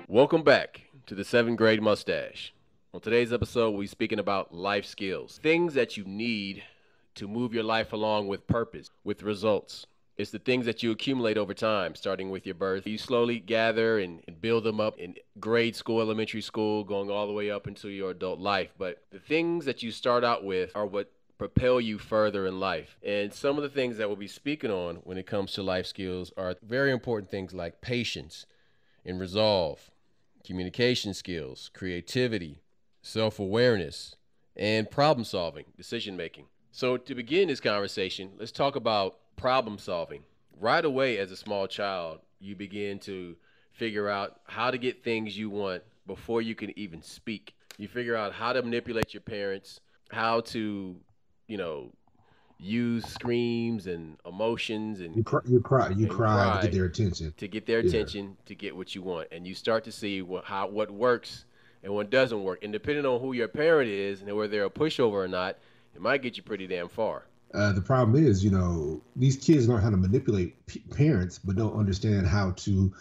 Welcome back to the 7th grade Mustache. On today's episode, we're speaking about life skills, things that you need to move your life along with purpose, with results. It's the things that you accumulate over time, starting with your birth. You slowly gather and build them up in grade school, elementary school, going all the way up into your adult life. But the things that you start out with are what propel you further in life. And some of the things that we'll be speaking on when it comes to life skills are very important things like patience and resolve, communication skills, creativity, self-awareness, and problem solving, decision making. So to begin this conversation, let's talk about problem solving. Right away as a small child, you begin to figure out how to get things you want before you can even speak. You figure out how to manipulate your parents, how to, use screams and emotions and you cry to get cry their attention. to get their Yeah. attention, to get what you want. And you start to see what works and what doesn't work. And depending on who your parent is and whether they're a pushover or not, it might get you pretty damn far. The problem is, these kids learn how to manipulate parents, but don't understand how to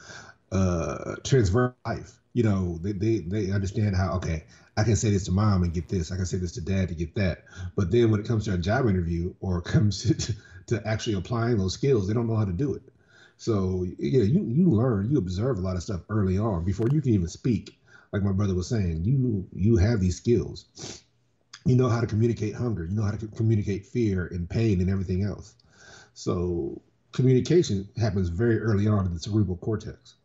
transfer life. They understand how, okay, I can say this to mom and get this. I can say this to dad to get that. But then when it comes to a job interview or comes to actually applying those skills, they don't know how to do it. So yeah, you learn, you observe a lot of stuff early on before you can even speak. Like my brother was saying, you have these skills. You know how to communicate hunger. You know how to communicate fear and pain and everything else. So communication happens very early on in the cerebral cortex.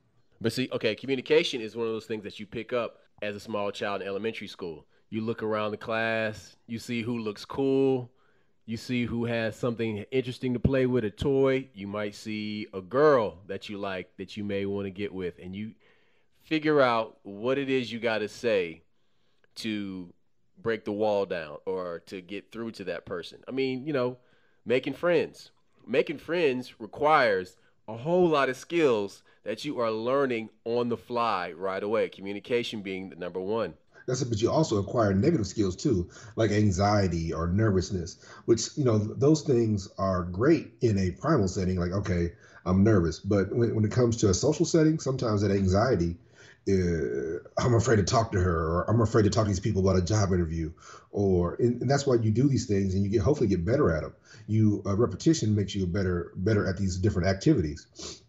But see, okay, communication is one of those things that you pick up as a small child in elementary school. You look around the class, you see who looks cool, you see who has something interesting to play with, a toy. You might see a girl that you like that you may want to get with, and you figure out what it is you got to say to break the wall down or to get through to that person. I mean, making friends. Making friends requires a whole lot of skills that you are learning on the fly right away. Communication being the number one. That's it, but you also acquire negative skills too, like anxiety or nervousness, which, those things are great in a primal setting, like, okay, I'm nervous. But when it comes to a social setting, sometimes that anxiety, I'm afraid to talk to her, or I'm afraid to talk to these people about a job interview, and that's why you do these things, and you hopefully get better at them. Repetition makes you better at these different activities.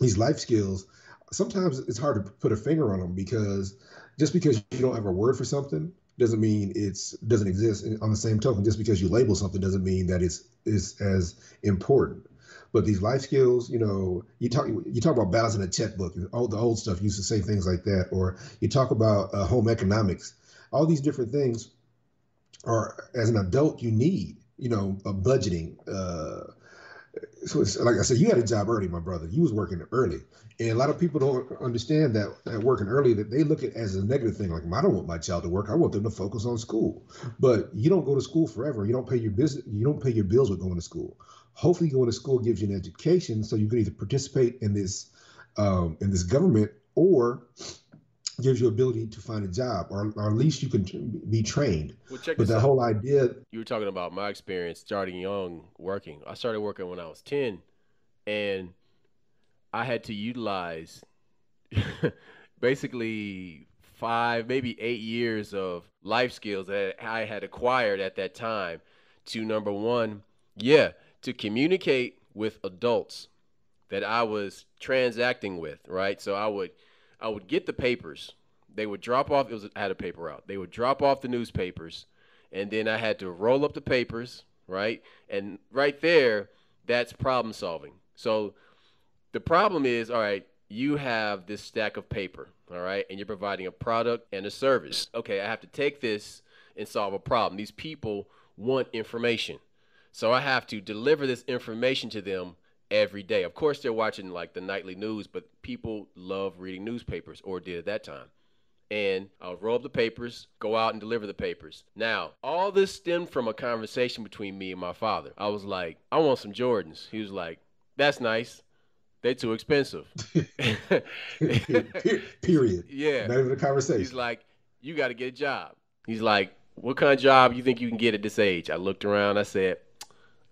These life skills, sometimes it's hard to put a finger on them because just because you don't have a word for something doesn't mean it doesn't exist. And on the same token, just because you label something doesn't mean that it's as important. But these life skills, you talk about balancing a checkbook, and all the old stuff used to say things like that, or you talk about home economics. All these different things are, as an adult, you need, a budgeting. So it's, like I said, you had a job early, my brother. You was working early, and a lot of people don't understand that working early, that they look at it as a negative thing. Like, I don't want my child to work. I want them to focus on school. But you don't go to school forever. You don't pay your business. You don't pay your bills with going to school. Hopefully, going to school gives you an education, so you can either participate in this government, or gives you ability to find a job, or at least you can be trained. Well, check But this the out. whole idea, You were talking about my experience starting young working. I started working when I was 10, and I had to utilize basically 5, maybe 8 years of life skills that I had acquired at that time to, number one, yeah, to communicate with adults that I was transacting with, right? So I would get the papers. They would drop off. I had a paper route. They would drop off the newspapers, and then I had to roll up the papers, right? And right there, that's problem solving. So the problem is, all right, you have this stack of paper, all right, and you're providing a product and a service. Okay, I have to take this and solve a problem. These people want information. So I have to deliver this information to them every day. Of course, they're watching like the nightly news, but people love reading newspapers, or did at that time. And I would roll up the papers, go out and deliver the papers. Now, all this stemmed from a conversation between me and my father. I was like, I want some Jordans. He was like, that's nice. They're too expensive. period. Yeah. Not even a He's conversation. like, you got to get a job. He's like, what kind of job you think you can get at this age? I looked around. I said,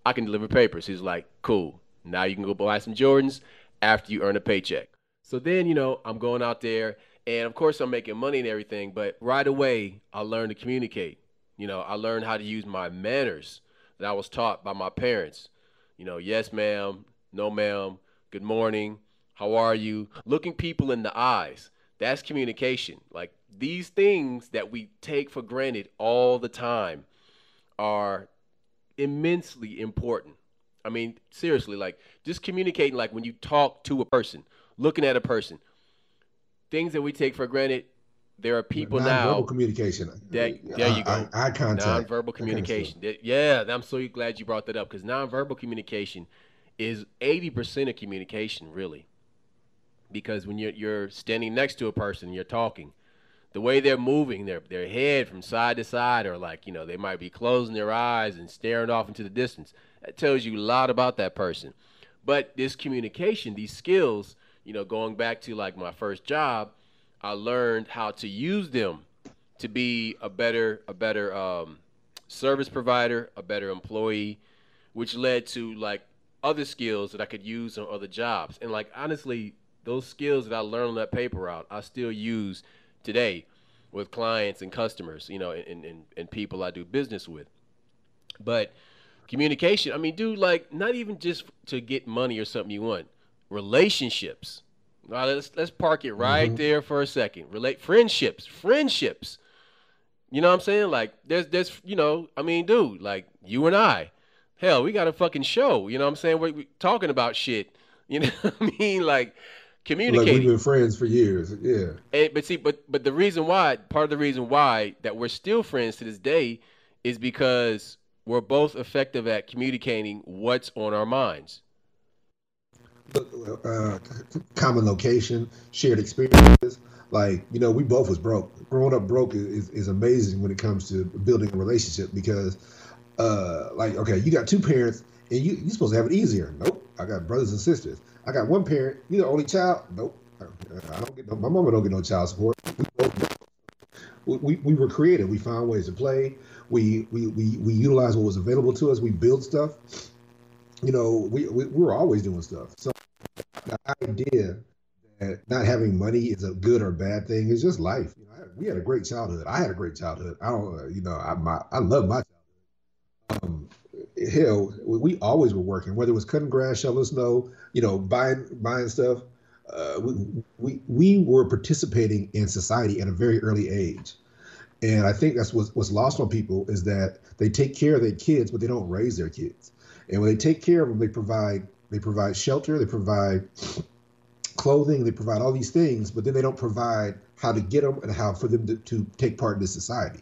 I can deliver papers. He's like, cool. Now you can go buy some Jordans after you earn a paycheck. So then, I'm going out there, and of course, I'm making money and everything, but right away, I learned to communicate. I learned how to use my manners that I was taught by my parents. Yes, ma'am, no, ma'am, good morning, how are you? Looking people in the eyes. That's communication. Like these things that we take for granted all the time are immensely important. I mean, seriously, like just communicating, like when you talk to a person, looking at a person, things that we take for granted. There are people Nonverbal now communication, that, there you go, eye contact, nonverbal that kind of stuff. communication. Yeah, I'm so glad you brought that up because nonverbal communication is 80% of communication, really. Because when you're standing next to a person, you're talking, the way they're moving their head from side to side, or like they might be closing their eyes and staring off into the distance, that tells you a lot about that person. But this communication, these skills, going back to like my first job, I learned how to use them to be a better service provider, a better employee, which led to like other skills that I could use on other jobs. And like honestly, those skills that I learned on that paper route, I still use today with clients and customers, and people I do business with. But communication, I mean, dude, like not even just to get money or something you want, relationships. Now let's park it right Hmm. there for a second. Relate friendships. You know what I'm saying? Like there's I mean, dude, like you and I, hell, we got a fucking show. You know what I'm saying? We talking about shit. You know what I mean? Like Like we've communicating. been friends for years. Yeah. But see, but the reason why, part of the reason why that we're still friends to this day, is because we're both effective at communicating what's on our minds. uh, Common location, shared experiences. Like we both was broke. Growing up broke is amazing when it comes to building a relationship because, like, okay, you got two parents and you're supposed to have it easier. Nope, I got brothers and sisters. I got one parent. You're the only child. Nope, I don't get no. My mama don't get no child support. We were creative. We found ways to play. We utilized what was available to us. We build stuff. We were always doing stuff. So the idea that not having money is a good or bad thing is just life. We had a great childhood. I had a great childhood. I don't, I love my um, hell. We always were working, whether it was cutting grass, shoveling snow, buying stuff. We were participating in society at a very early age. And I think that's what's lost on people is that they take care of their kids, but they don't raise their kids. And when they take care of them, they provide shelter, they provide clothing, they provide all these things, but then they don't provide how to get them and how for them to take part in this society.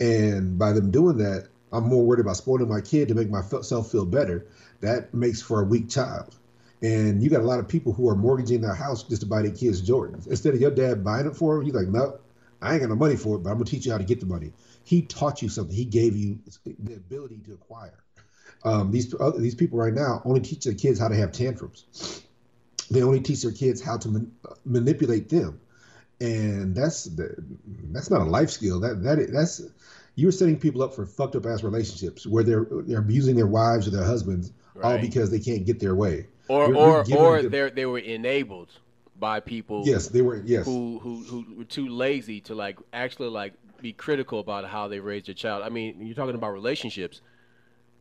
And by them doing that, I'm more worried about spoiling my kid to make myself feel better. That makes for a weak child. And you got a lot of people who are mortgaging their house just to buy their kids Jordans. Instead of your dad buying it for them, he's like, no, I ain't got no money for it, but I'm gonna teach you how to get the money. He taught you something. He gave you the ability to acquire. These people right now only teach their kids how to have tantrums. They only teach their kids how to manipulate them, and that's not a life skill. That's you're setting people up for fucked up ass relationships where they're abusing their wives or their husbands all Right. because they can't get their way. Or You're or giving or them. they were enabled by people Yes, they were. Yes, who were too lazy to like actually like be critical about how they raised their child. I mean, you're talking about relationships.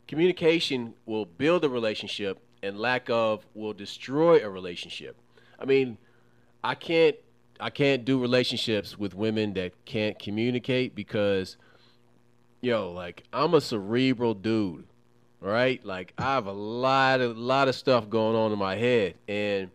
Communication will build a relationship, and lack of will destroy a relationship. I mean, I can't I can't do relationships with women that can't communicate because like I'm a cerebral dude, all right? Like I have a lot of stuff going on in my head, and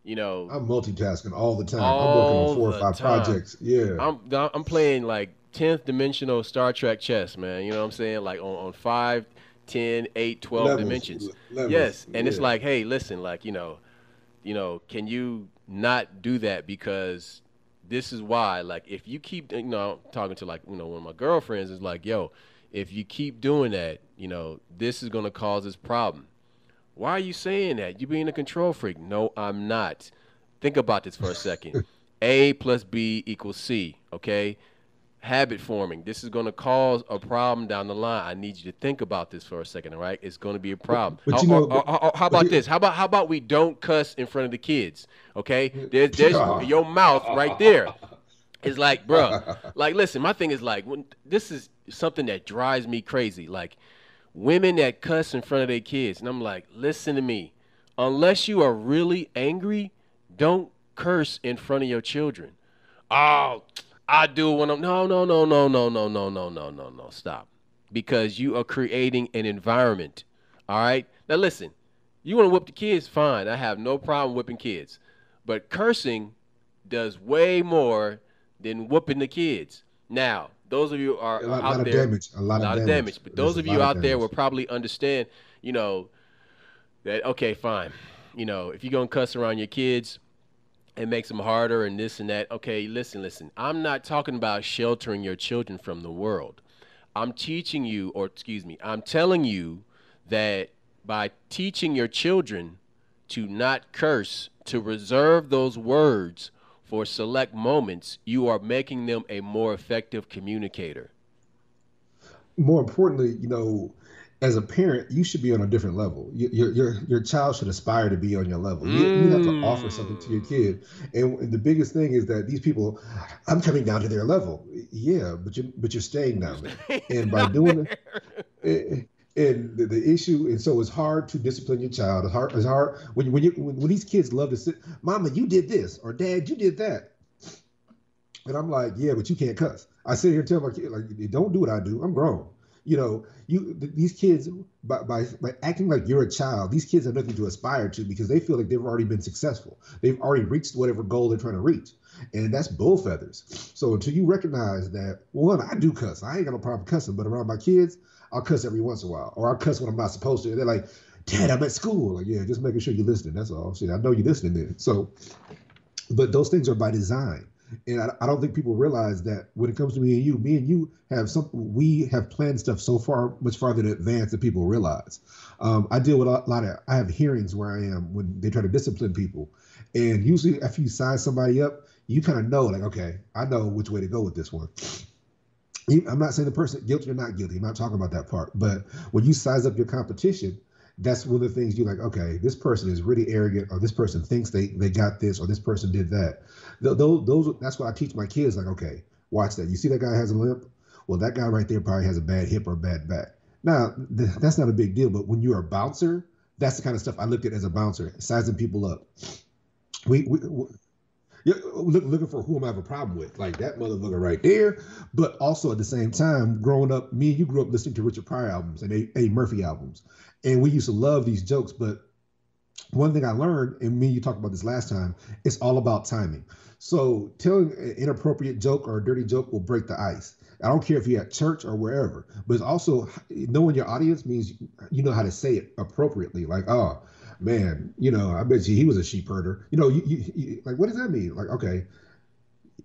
you know I'm multitasking all the time. I'm working on all four or the five time. projects. Yeah, I'm playing like 10th dimensional Star Trek chess, man. You know what I'm saying? Like on 5, 10, 8, 12 levels, dimensions. levels. Yes, and it's Yeah. like, hey, listen, like, can you not do that because this is why, like, if you keep, talking to like, one of my girlfriends is like, yo, if you keep doing that, this is going to cause this problem. Why are you saying that? You being a control freak? No, I'm not. Think about this for a second. A plus B equals C, okay? habit forming. This is going to cause a problem down the line. I need you to think about this for a second, all right? It's going to be a problem. But you know, How but about here, this? How about we don't cuss in front of the kids? Okay, there's your mouth right there. It's like, bruh, like, listen, my thing is like, when this is something that drives me crazy. Like, women that cuss in front of their kids, and I'm like, listen to me. Unless you are really angry, don't curse in front of your children. Oh, I do when I'm no. Stop. Because you are creating an environment. All right? Now listen, you want to whip the kids, fine. I have no problem whipping kids. But cursing does way more than whooping the kids. Now, those of you are a lot out of there, damage, a a lot of lot of damage. damage. But There's those a of you lot of out there damage. will probably understand, you know, that okay, fine. If you're gonna cuss around your kids, it makes them harder and this and that. Okay, listen. I'm not talking about sheltering your children from the world. I'm teaching you, or excuse me, I'm telling you that by teaching your children to not curse, to reserve those words for select moments, you are making them a more effective communicator. More importantly, as a parent, you should be on a different level. Your child should aspire to be on your level. You have to offer something to your Mmm. kid, and the biggest thing is that these people, I'm coming down to their level. Yeah, but you're staying You down there, stay and by down doing it, there. and the issue, and so it's hard to discipline your child. It's hard when these kids love to sit, Mama, you did this, or Dad, you did that, and I'm like, yeah, but you can't cuss. I sit here and tell my kid, like, don't do what I do. I'm grown. These kids, by acting like you're a child, these kids have nothing to aspire to because they feel like they've already been successful. They've already reached whatever goal they're trying to reach. And that's bull feathers. So until you recognize that, one, I do cuss. I ain't got no problem cussing, but around my kids, I'll cuss every once in a while. Or I'll cuss when I'm not supposed to. And they're like, Dad, I'm at school. Like, yeah, just making sure you're listening. That's all. Shit, I know you're listening then. So but those things are by design. And I don't think people realize that when it comes to me and you have we have planned stuff so far, much farther in advance than people realize. I deal with a lot of, I have hearings where I am when they try to discipline people. And usually after you size somebody up, you kind of know, like, okay, I know which way to go with this one. I'm not saying the person guilty or not guilty. I'm not talking about that part. But when you size up your competition, that's one of the things you like. Okay, this person is really arrogant, or this person thinks they got this, or this person did that. Those that's what I teach my kids. Like, okay, watch that. You see that guy has a limp? Well, that guy right there probably has a bad hip or a bad back. Now, that's not a big deal. But when you're a bouncer, that's the kind of stuff I looked at as a bouncer, sizing people up. We yeah, looking for who I have a problem with, like that motherfucker right there. But also at the same time, growing up, me and you grew up listening to Richard Pryor albums and Eddie Murphy albums, and we used to love these jokes. But one thing I learned, and me and you talked about this last time, it's all about timing. So telling an inappropriate joke or a dirty joke will break the ice. I don't care if you're at church or wherever, but it's also knowing your audience means you know how to say it appropriately. Like, oh man, I bet you he was a sheep herder. Like, what does that mean? Like, okay,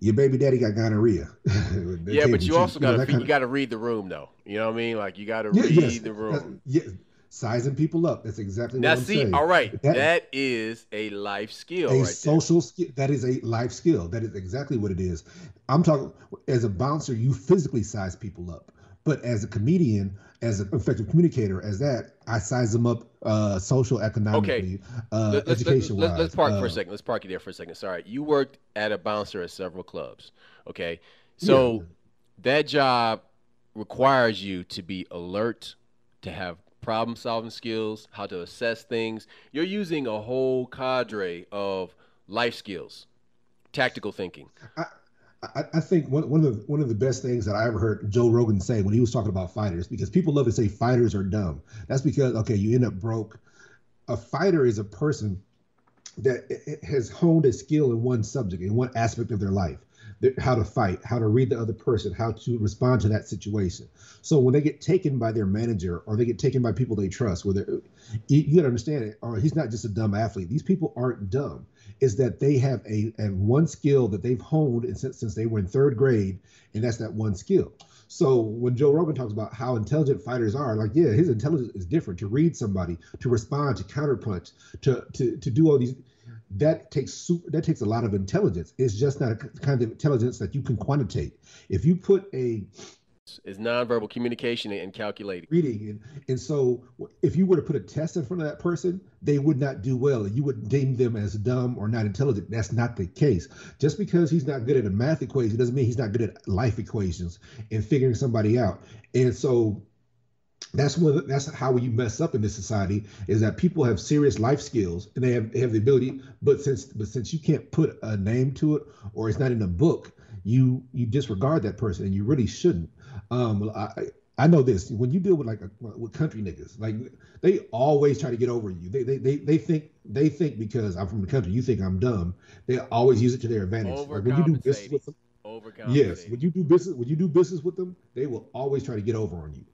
your baby daddy got gonorrhea. They Yeah, came but from you sheep. also That you kind of, got to read the room though. You know what I mean? Like you got to yeah, yes, read the room. yeah, sizing people up. That's exactly what Now I'm see, saying. all right, That that is a life skill a right there. social skill, that is a life skill. That is exactly what it is. I'm talking as a bouncer, you physically size people up, but as a comedian, as an effective communicator, as that, I size them up social, Okay, economically, education let's wise. park for a second. Let's park you there for a second. Sorry, you worked at a bouncer at several clubs. Okay, Yeah, so that job requires you to be alert, to have problem solving skills, how to assess things. You're using a whole cadre of life skills, tactical thinking. I, I think one of the best things that I ever heard Joe Rogan say when he was talking about fighters, because people love to say fighters are dumb. That's because, okay, you end up broke. A fighter is a person that has honed a skill in one subject, in one aspect of their life. How to fight, how to read the other person, how to respond to that situation. So when they get taken by their manager or they get taken by people they trust, you got to understand it. Or he's not just a dumb athlete. These people aren't dumb. Is that they have a one skill that they've honed since they were in third grade, and that's that one skill. So when Joe Rogan talks about how intelligent fighters are, like, yeah, his intelligence is different to read somebody, to respond, to counterpunch, to do all these. that takes a lot of intelligence. It's just not a kind of intelligence that you can quantitate. If you put a It's nonverbal communication and calculating. reading and so if you were to put a test in front of that person, they would not do well, and you would deem them as dumb or not intelligent. That's not the case. Just because he's not good at a math equation doesn't mean he's not good at life equations and figuring somebody out. And so that's how you mess up in this society, is that people have serious life skills and they have the ability, but since you can't put a name to it, or it's not in a book, you disregard that person, and you really shouldn't. I know this. When you deal with with country niggas, like, they always try to get over you. They think because I'm from the country, you think I'm dumb. They always use it to their advantage. Like when you do business Overcompensating. with them, yes, Overcompensating. when you do business with them, they will always try to get over on you.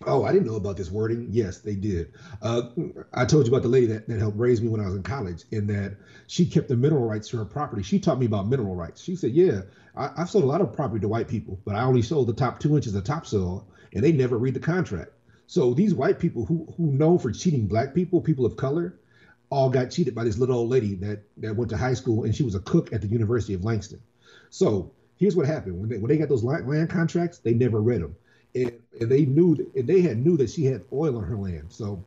Oh, I didn't know about this wording. Yes, they did. Uh, I told you about the lady that helped raise me when I was in college, in that she kept the mineral rights to her property. She taught me about mineral rights. She said, "Yeah, I've sold a lot of property to white people, but I only sold the top 2 inches of topsoil, and they never read the contract." So these white people who know for cheating black people, people of color, all got cheated by this little old lady that went to high school, and she was a cook at the University of Langston. So here's what happened: when they got those land contracts, they never read them, and they had knew that she had oil on her land, so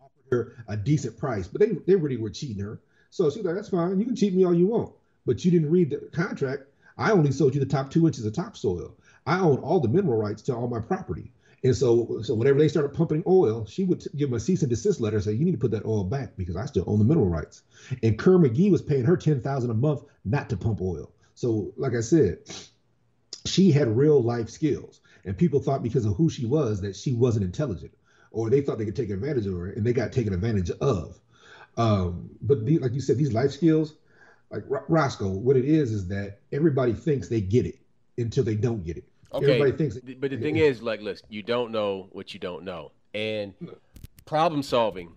offered her a decent price, but they really were cheating her. So she's like, "That's fine, you can cheat me all you want, but you didn't read the contract. I only sold you the top 2 inches of topsoil. I own all the mineral rights to all my property." And so whenever they started pumping oil, she would give them a cease and desist letter, say, "You need to put that oil back because I still own the mineral rights." And Kerr McGee was paying her 10,000 a month not to pump oil. So, like I said, she had real life skills, and people thought because of who she was that she wasn't intelligent, or they thought they could take advantage of her, and they got taken advantage of. Like you said, these life skills, like Roscoe, what it is that everybody thinks they get it until they don't get it. Okay, Everybody thinks but the thing is, like, listen, you don't know what you don't know, and problem solving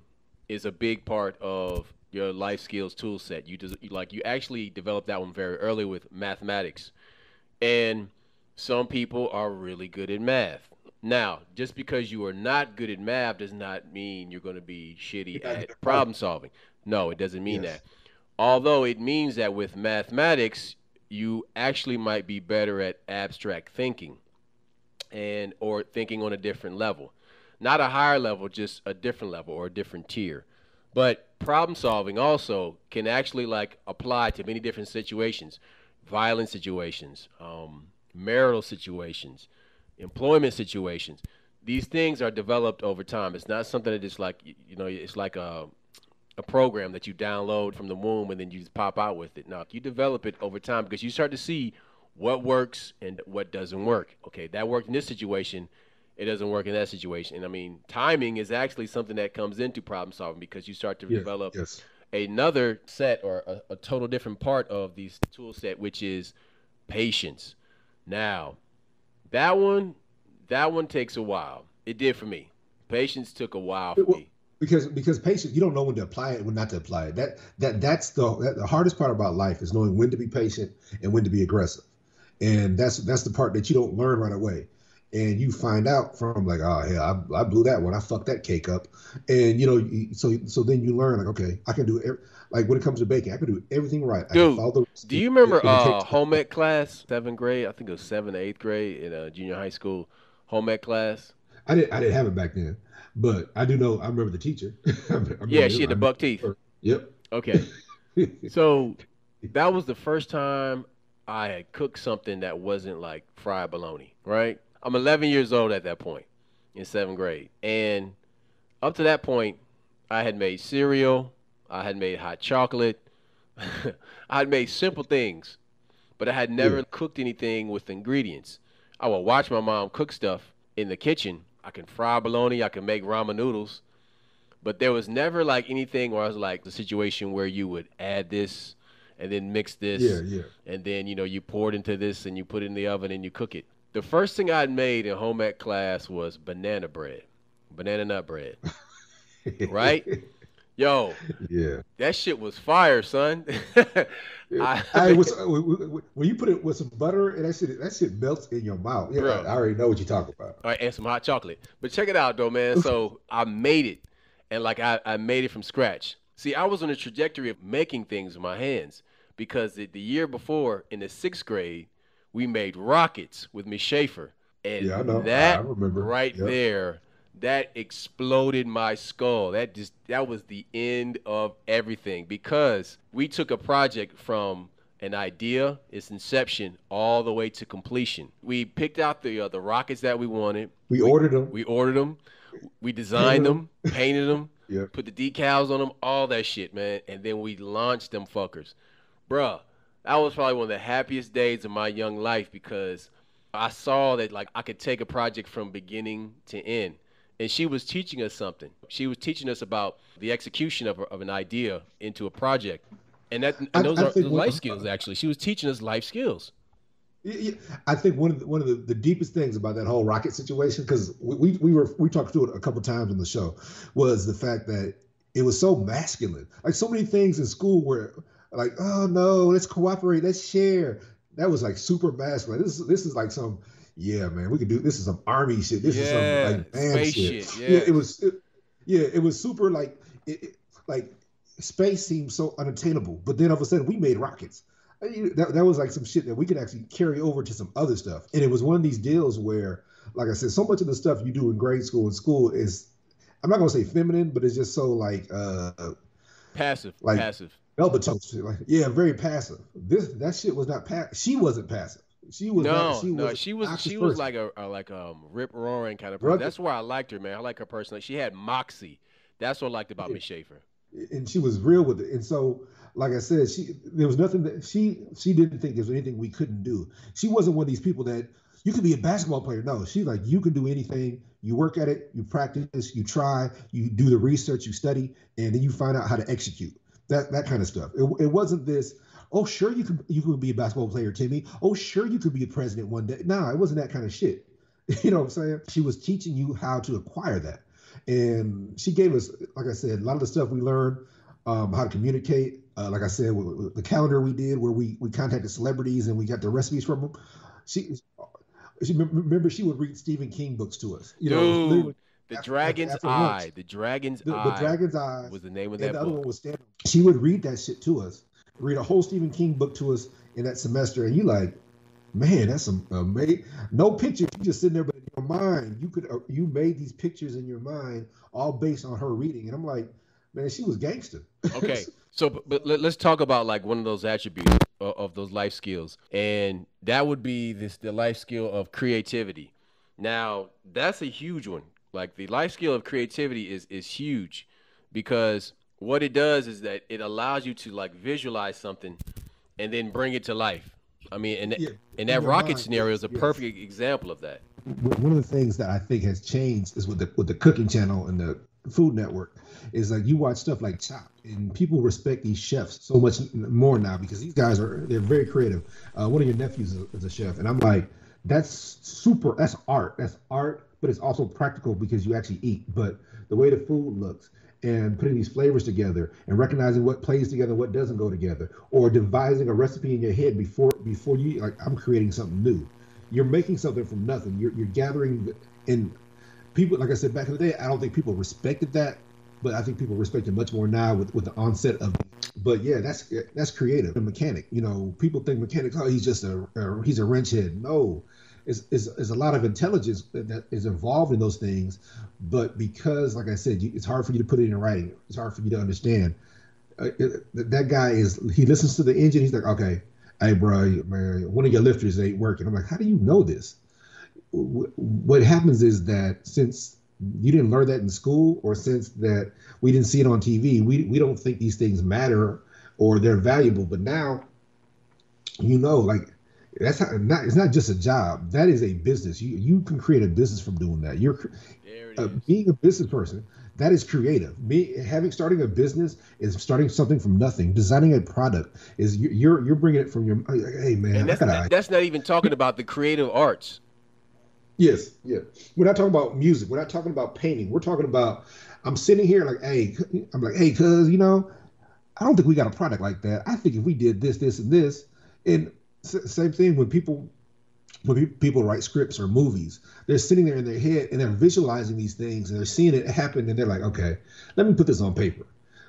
is a big part of your life skills tool set. You actually develop that one very early with mathematics, and some people are really good at math. Now, just because you are not good at math does not mean you're going to be you're shitty not good at at problem. problem solving. No, it doesn't mean that. Yes. Although it means that with mathematics, you actually might be better at abstract thinking and or thinking on a different level. Not a higher level, just a different level or a different tier. But problem solving also can actually like apply to many different situations, violent situations, marital situations, employment situations. These things are developed over time. It's not something that is like it's like a program that you download from the womb and then you just pop out with it. Now, you develop it over time because you start to see what works and what doesn't work. Okay, that worked in this situation, it doesn't work in that situation. And I mean, timing is actually something that comes into problem solving because you start to Yeah. develop Yes. another set or a total different part of these tool set, which is patience. Now, that one, that one takes a while. It did for me. Patience took a while for Well, me. because patience, you don't know when to apply it, when not to apply it. That's the hardest part about life, is knowing when to be patient and when to be aggressive. And that's the part that you don't learn right away. And you find out from, like, oh hell, I blew that one. I fucked that cake up. And so then you learn, like, okay, I can do like when it comes to baking, I can do everything right. I can Dude, follow the do recipe, you remember and it takes home ec class, seventh grade? I think it was seventh, eighth grade in junior high school. Home ec class. I didn't have it back then, but I do know, I remember the teacher. I Yeah, remember she him. had I the remember buck teeth. her. Yep. Okay. So that was the first time I had cooked something that wasn't like fried bologna, right? I'm 11 years old at that point in seventh grade. And up to that point, I had made cereal, I had made hot chocolate, I had made simple things, but I had Yeah. never cooked anything with ingredients. I would watch my mom cook stuff in the kitchen. I can fry bologna, I can make ramen noodles, but there was never like anything where I was like the situation where you would add this and then mix Yeah. this Yeah. and then you pour it into this and you put it in the oven and you cook it. The first thing I'd made in home ec class was banana bread, banana nut bread, right? Yo, Yeah. that shit was fire, son. I I mean, was when you put it with some butter, and that shit melts in your mouth. Yeah, bro. I already know what you're talking about. All right, and some hot chocolate. But check it out though, man. So I made it, and like I made it from scratch. See, I was on a trajectory of making things with my hands because the year before, in the sixth grade, we made rockets with Miss Schaefer. Yeah, I And know. I that remember. right Yep. there, that exploded my skull. That was the end of everything because we took a project from an idea, its inception, all the way to completion. We picked out the rockets that we wanted. We We ordered them, we ordered them. We painted designed them. them, painted them, Yep. put the decals on them, all that shit, man. And then we launched them fuckers. Bruh, that was probably one of the happiest days of my young life because I saw that like I could take a project from beginning to end. And she was teaching us something. She was teaching us about the execution of an idea into a project. And those I are think the one. life skills actually. She was teaching us life skills. Yeah, I think one of the deepest things about that whole rocket situation, because we talked through it a couple times on the show, was the fact that it was so masculine. Like so many things in school were like, oh no, let's cooperate, let's share. That was like super masculine. This is like some, yeah, man, we could do this is some army shit. This is some Yeah, like man space shit. shit. Yeah, Yes. yeah, it was super like like space seemed so unattainable, but then all of a sudden we made rockets. That was like some shit that we could actually carry over to some other stuff. And it was one of these deals where, like I said, so much of the stuff you do in grade school and school is, I'm not gonna say feminine, but it's just so Passive, like passive. Melbatone shit. Like yeah, very passive. That shit was not She wasn't passive. She was not. No, She no, was an obnoxious she was person. like a like rip roaring kind of person. Rugged. That's why I liked her, man. I like her personally. She had moxie. That's what I liked about Yeah. Miss Schaefer. And she was real with it. And so, like I said, there was nothing that she didn't think there was anything we couldn't do. She wasn't one of these people that you could be a basketball player. No, she's like you can do anything. You work at it, you practice, you try, you do the research, you study, and then you find out how to execute. That kind of stuff. It wasn't this. Oh, sure, you could be a basketball player, Timmy. Oh, sure, you could be a president one day. No, it wasn't that kind of shit. You know what I'm saying? She was teaching you how to acquire that. And she gave us, like I said, a lot of the stuff we learned, how to communicate. Like I said, with the calendar we did, where we contacted celebrities and we got the recipes from them. She, remember she would read Stephen King books to us. You know, literally Dude, the after Dragon's after lunch. Eye. The Dragon's The Eye Dragon's Eyes, was the name of and that the other one book. was Stand. She would read that shit to us, read a whole Stephen King book to us in that semester, and you like, man, that's some amazing. No pictures, you just sitting there, but in your mind, you made these pictures in your mind all based on her reading, and I'm like, man, she was gangster. Okay, so let's talk about like one of those attributes of those life skills, and that would be the life skill of creativity. Now that's a huge one. Like the life skill of creativity is huge because what it does is that it allows you to like visualize something and then bring it to life. I mean, Yeah, and in that your rocket mind, scenario is yes, a yes. perfect example of that. One of the things that I think has changed is with the cooking channel and the Food Network is like you watch stuff like Chopped and people respect these chefs so much more now because these guys they're very creative. One of your nephews is a chef, and I'm like, that's super. That's art, but it's also practical because you actually eat. But the way the food looks and putting these flavors together and recognizing what plays together, what doesn't go together, or devising a recipe in your head before you like I'm creating something new. You're making something from nothing. You're gathering and people like I said back in the day, I don't think people respected that, but I think people respect it much more now with the onset of. But yeah, that's creative. A mechanic, you know, people think mechanics. Oh, he's just he's a wrench head. No, is a lot of intelligence that is involved in those things, but because like I said, it's hard for you to put it in writing. It's hard for you to understand. That guy he listens to the engine. He's like, okay, hey, bro, man, one of your lifters ain't working. I'm like, how do you know this? What happens is that since you didn't learn that in school or since that we didn't see it on TV, we don't think these things matter or they're valuable. But now, like it's not just a job. That is a business. You can create a business from doing that. You're There it is. being a business person. That is creative. Me having starting a business is starting something from nothing. Designing a product is you're bringing it from your. Hey man, And I gotta. that's not even talking about the creative arts. Yes, yeah. We're not talking about music. We're not talking about painting. We're talking about. I'm sitting here like, hey, I'm like, hey, cuz I don't think we got a product like that. I think if we did this, this, and this, and same thing when people write scripts or movies, they're sitting there in their head and they're visualizing these things and they're seeing it happen and they're like, okay, let me put this on paper.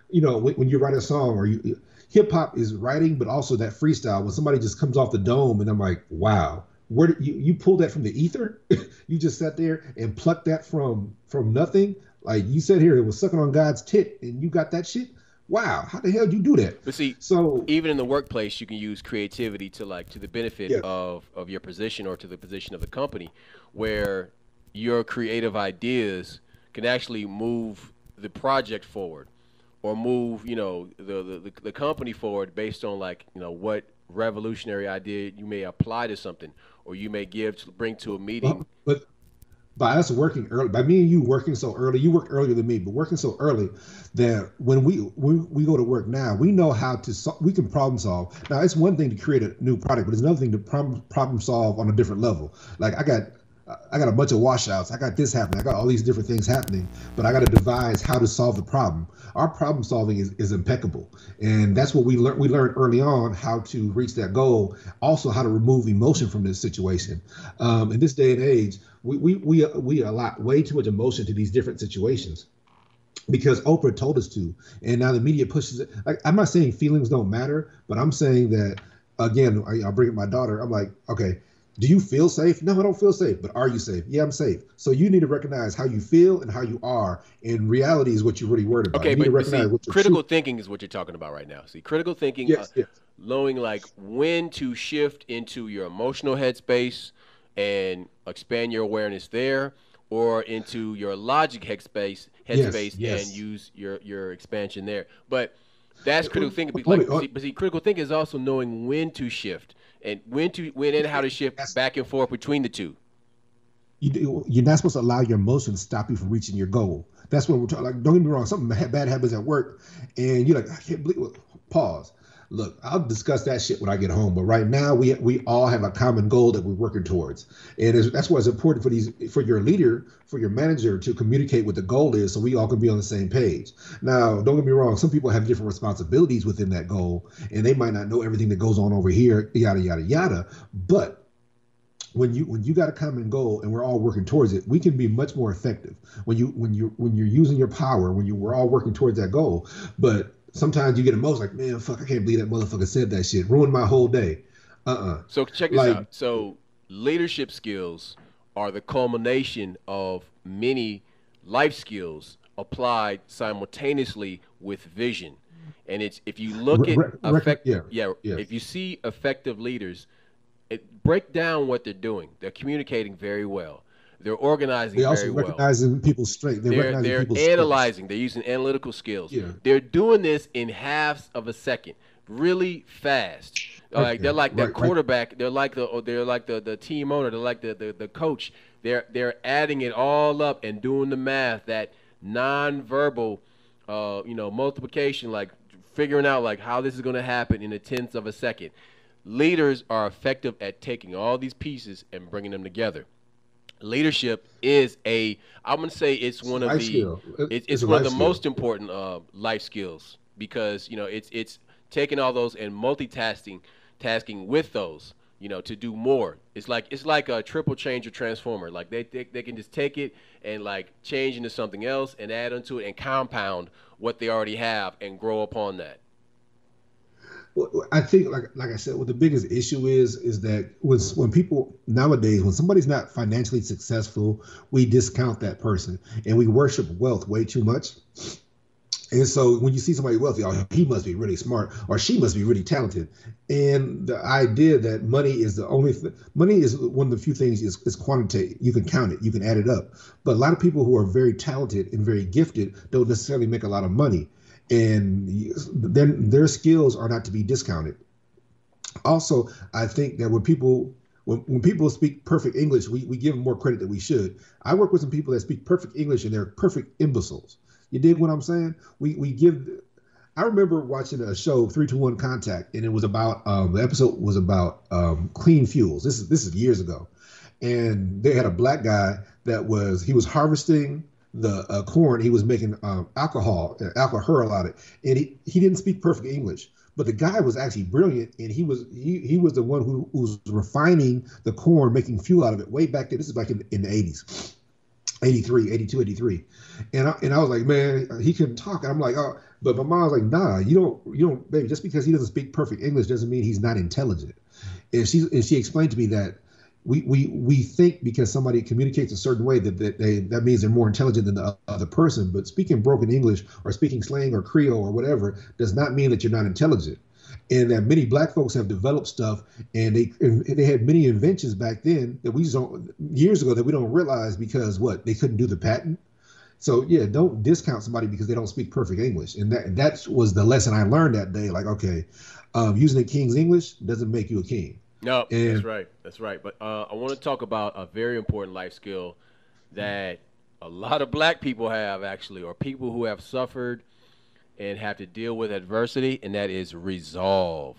when you write a song or you hip hop is writing, but also that freestyle when somebody just comes off the dome and I'm like, wow, where did you pulled that from the ether? You just sat there and plucked that from nothing. Like you said here, it was sucking on God's tit, and you got that shit. Wow, how the hell do you do that? But see, So even in the workplace, you can use creativity to like to the benefit yeah, of your position or to the position of the company, where your creative ideas can actually move the project forward, or move the company forward based on like what revolutionary idea you may apply to something, or you may give to bring to a meeting. but by us working early, by me and you working so early, you worked earlier than me, but working so early that when we go to work now, we know how to we can problem solve. Now it's one thing to create a new product, but it's another thing to problem solve on a different level. Like I got a bunch of washouts. I got this happening. I got all these different things happening, but I got to devise how to solve the problem. Our problem solving is impeccable, and that's what we learned. We learned early on how to reach that goal. Also, how to remove emotion from this situation. In this day and age, we allot way too much emotion to these different situations because Oprah told us to, and now the media pushes it. Like I'm not saying feelings don't matter, but I'm saying that again. I'll bring up my daughter. I'm like, okay, do you feel safe? No, I don't feel safe. But are you safe? Yeah, I'm safe. So you need to recognize how you feel and how you are. And reality is what you're really worried about. Okay, You need to but recognize see, what your critical truth. thinking is what you're talking about right now. See, critical thinking, Yes, yes, knowing like when to shift into your emotional headspace and expand your awareness there, or into your logic yes, headspace and yes. use your expansion there. But that's critical thinking. Only, But see, critical thinking is also knowing when to shift and when and how to shift that's back and forth between the two. you're not supposed to allow your emotions to stop you from reaching your goal. That's what we're talking. Like, don't get me wrong. Something bad happens at work, and you're like, I can't believe. Pause. Look, I'll discuss that shit when I get home. But right now, we all have a common goal that we're working towards, and that's why it's important for your leader, for your manager to communicate what the goal is, so we all can be on the same page. Now, don't get me wrong. Some people have different responsibilities within that goal, and they might not know everything that goes on over here, yada yada yada. But when you got a common goal and we're all working towards it, we can be much more effective when you're using your power we're all working towards that goal. But sometimes you get emotional, like, man, fuck, I can't believe that motherfucker said that shit, ruined my whole day. So check this Like out. So leadership skills are the culmination of many life skills applied simultaneously with vision. And it's if you look at yeah, yeah, yeah. if you see effective leaders, break down what they're doing. They're communicating very well. They're organizing They also very well. recognizing people's strength. They're They're recognizing they're people's strengths. analyzing. They're using analytical skills. Yeah. They're doing this in halves of a second, really fast. Like Okay. they're like that Right. quarterback. They're like the team owner. They're like the coach. They're adding it all up and doing the math. That nonverbal, multiplication, like figuring out like how this is going to happen in a tenth of a second. Leaders are effective at taking all these pieces and bringing them together. Leadership is a I'm gonna say it's It's a one of life the skill. It's it's a one of life the skill. most important life skills because it's taking all those and tasking with those to do more. It's like a triple change or transformer. Like they can just take it and like change into something else and add onto it and compound what they already have and grow upon that. Well, I think, like I said, what the biggest issue is that when people nowadays, when somebody's not financially successful, we discount that person and we worship wealth way too much. And so when you see somebody wealthy, oh, he must be really smart or she must be really talented. And the idea that money is one of the few things is quantitative. You can count it, you can add it up. But a lot of people who are very talented and very gifted don't necessarily make a lot of money. And then their skills are not to be discounted. Also, I think that when people speak perfect English, we give them more credit than we should. I work with some people that speak perfect English and they're perfect imbeciles. You dig what I'm saying? We give. I remember watching a show, 321 Contact, and it was about the episode was about clean fuels. This is years ago, and they had a black guy he was harvesting the corn. He was making alcohol out of it, and he didn't speak perfect English. But the guy was actually brilliant, and he was the one who was refining the corn, making fuel out of it way back then. This is back in the 80s, 83, 82, 83. And I was like, man, he couldn't talk. And I'm like, oh, but my mom was like, nah, you don't, baby, just because he doesn't speak perfect English doesn't mean he's not intelligent. And she explained to me that we think because somebody communicates a certain way that means they're more intelligent than the other person. But speaking broken English or speaking slang or Creole or whatever does not mean that you're not intelligent. And that many black folks have developed stuff, and they had many inventions back then that we just don't years ago that we don't realize because what they couldn't do the patent. So yeah, don't discount somebody because they don't speak perfect English. And that was the lesson I learned that day. Like, okay, using the King's English doesn't make you a king. No, that's And right. That's right. But I want to talk about a very important life skill that a lot of black people have actually, or people who have suffered and have to deal with adversity, and that is resolve.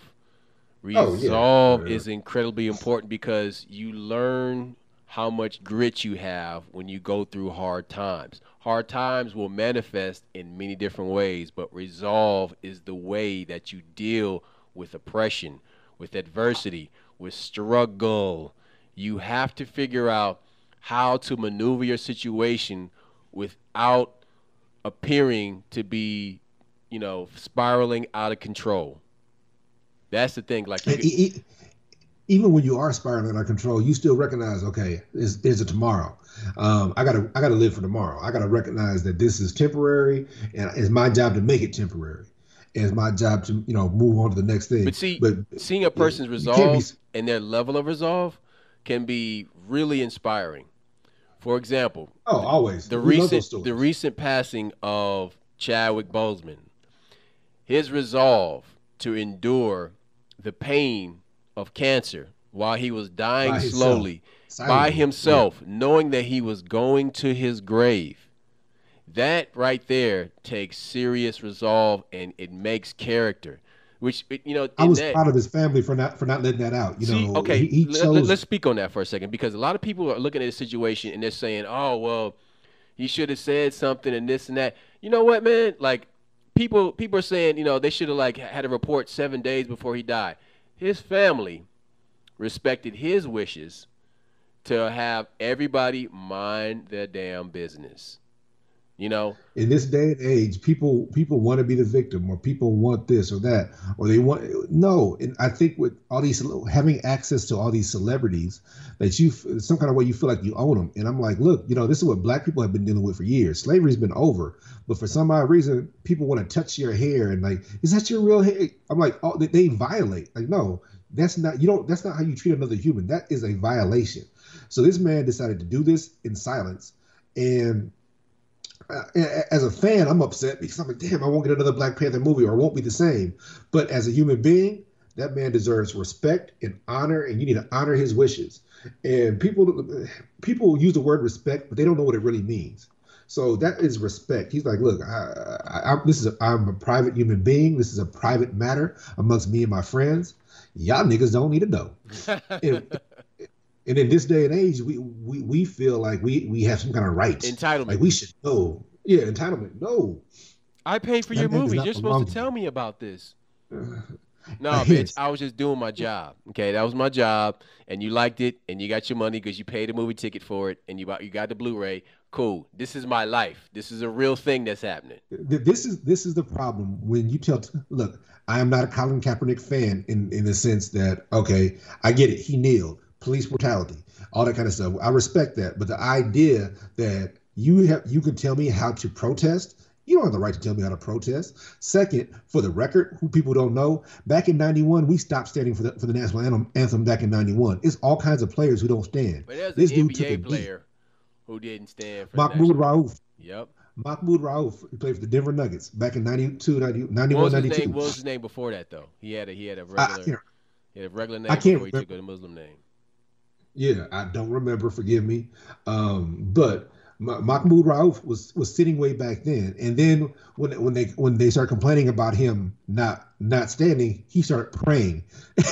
oh yeah, Resolve is incredibly important because you learn how much grit you have when you go through hard times. Hard times will manifest in many different ways, but resolve is the way that you deal with oppression, with adversity, with struggle. You have to figure out how to maneuver your situation without appearing to be, spiraling out of control. That's the thing. Like you and could, even when you are spiraling out of control, you still recognize, okay, is a tomorrow. I gotta live for tomorrow. I gotta recognize that this is temporary, and it's my job to make it temporary. And it's my job to move on to the next but thing. see, But seeing a yeah, person's you can't be. resolve and their level of resolve can be really inspiring. For example, Oh, always. the We love recent those the stories. recent passing of Chadwick Boseman, his resolve to endure the pain of cancer while he was dying By himself, slowly by silently. Yeah. himself, knowing that he was going to his grave. That right there takes serious resolve and it makes character. Which I in was that, proud of his family for not letting that out. see, He, okay, he chose. let's speak on that for a second because a lot of people are looking at a situation and they're saying, "Oh, well, he should have said something and this and that." You know what, man? Like people are saying, they should have like had a report 7 days before he died. His family respected his wishes to have everybody mind their damn business. You know, In this day and age, people want to be the victim, or people want this or that, or they want no. And I think with all these having access to all these celebrities, that you some kind of way you feel like you own them. And I'm like, look, this is what black people have been dealing with for years. Slavery's been over, but for some odd reason, people want to touch your hair and like, is that your real hair? I'm like, oh, they violate. Like, no, that's not. You don't. That's not how you treat another human. That is a violation. So this man decided to do this in silence, and as a fan, I'm upset because I'm like, damn, I won't get another Black Panther movie or it won't be the same. But as a human being, that man deserves respect and honor, and you need to honor his wishes. And people use the word respect, but they don't know what it really means. So that is respect. He's like, look, I'm a private human being. This is a private matter amongst me and my friends. Y'all niggas don't need to know. And, and in this day and age, we feel like we have some kind of rights. Like entitlement. we should know. Yeah, entitlement. No, I paid for your that does movies. not You're supposed to belong to tell me about this. you. No, bitch, Yes. I was just doing my job. Okay, that was my job, and you liked it, and you got your money because you paid a movie ticket for it, and you got the Blu-ray. Cool. This is my life. This is a real thing that's happening. This is the problem when you tell. Look, I am not a Colin Kaepernick fan in the sense that, okay, I get it. He kneeled, police brutality, all that kind of stuff. I respect that, but the idea that you can tell me how to protest. You don't have the right to tell me how to protest. Second, for the record, who people don't know, back in '91, we stopped standing for the national anthem back in '91. It's all kinds of players who don't stand. But there's an This dude took NBA a knee. player who didn't stand for the Mahmoud national anthem. Rauf. Yep. Mahmoud Rauf, he played for the Denver Nuggets back in 92, 90, What 91, was his name? 92. What was his name before that though? I, you know, he had a regular I name can't before he took remember. a Muslim name. Yeah, I don't remember. Forgive me. But Mahmoud Rauf was sitting way back then, and then when they started complaining about him not standing, he started praying.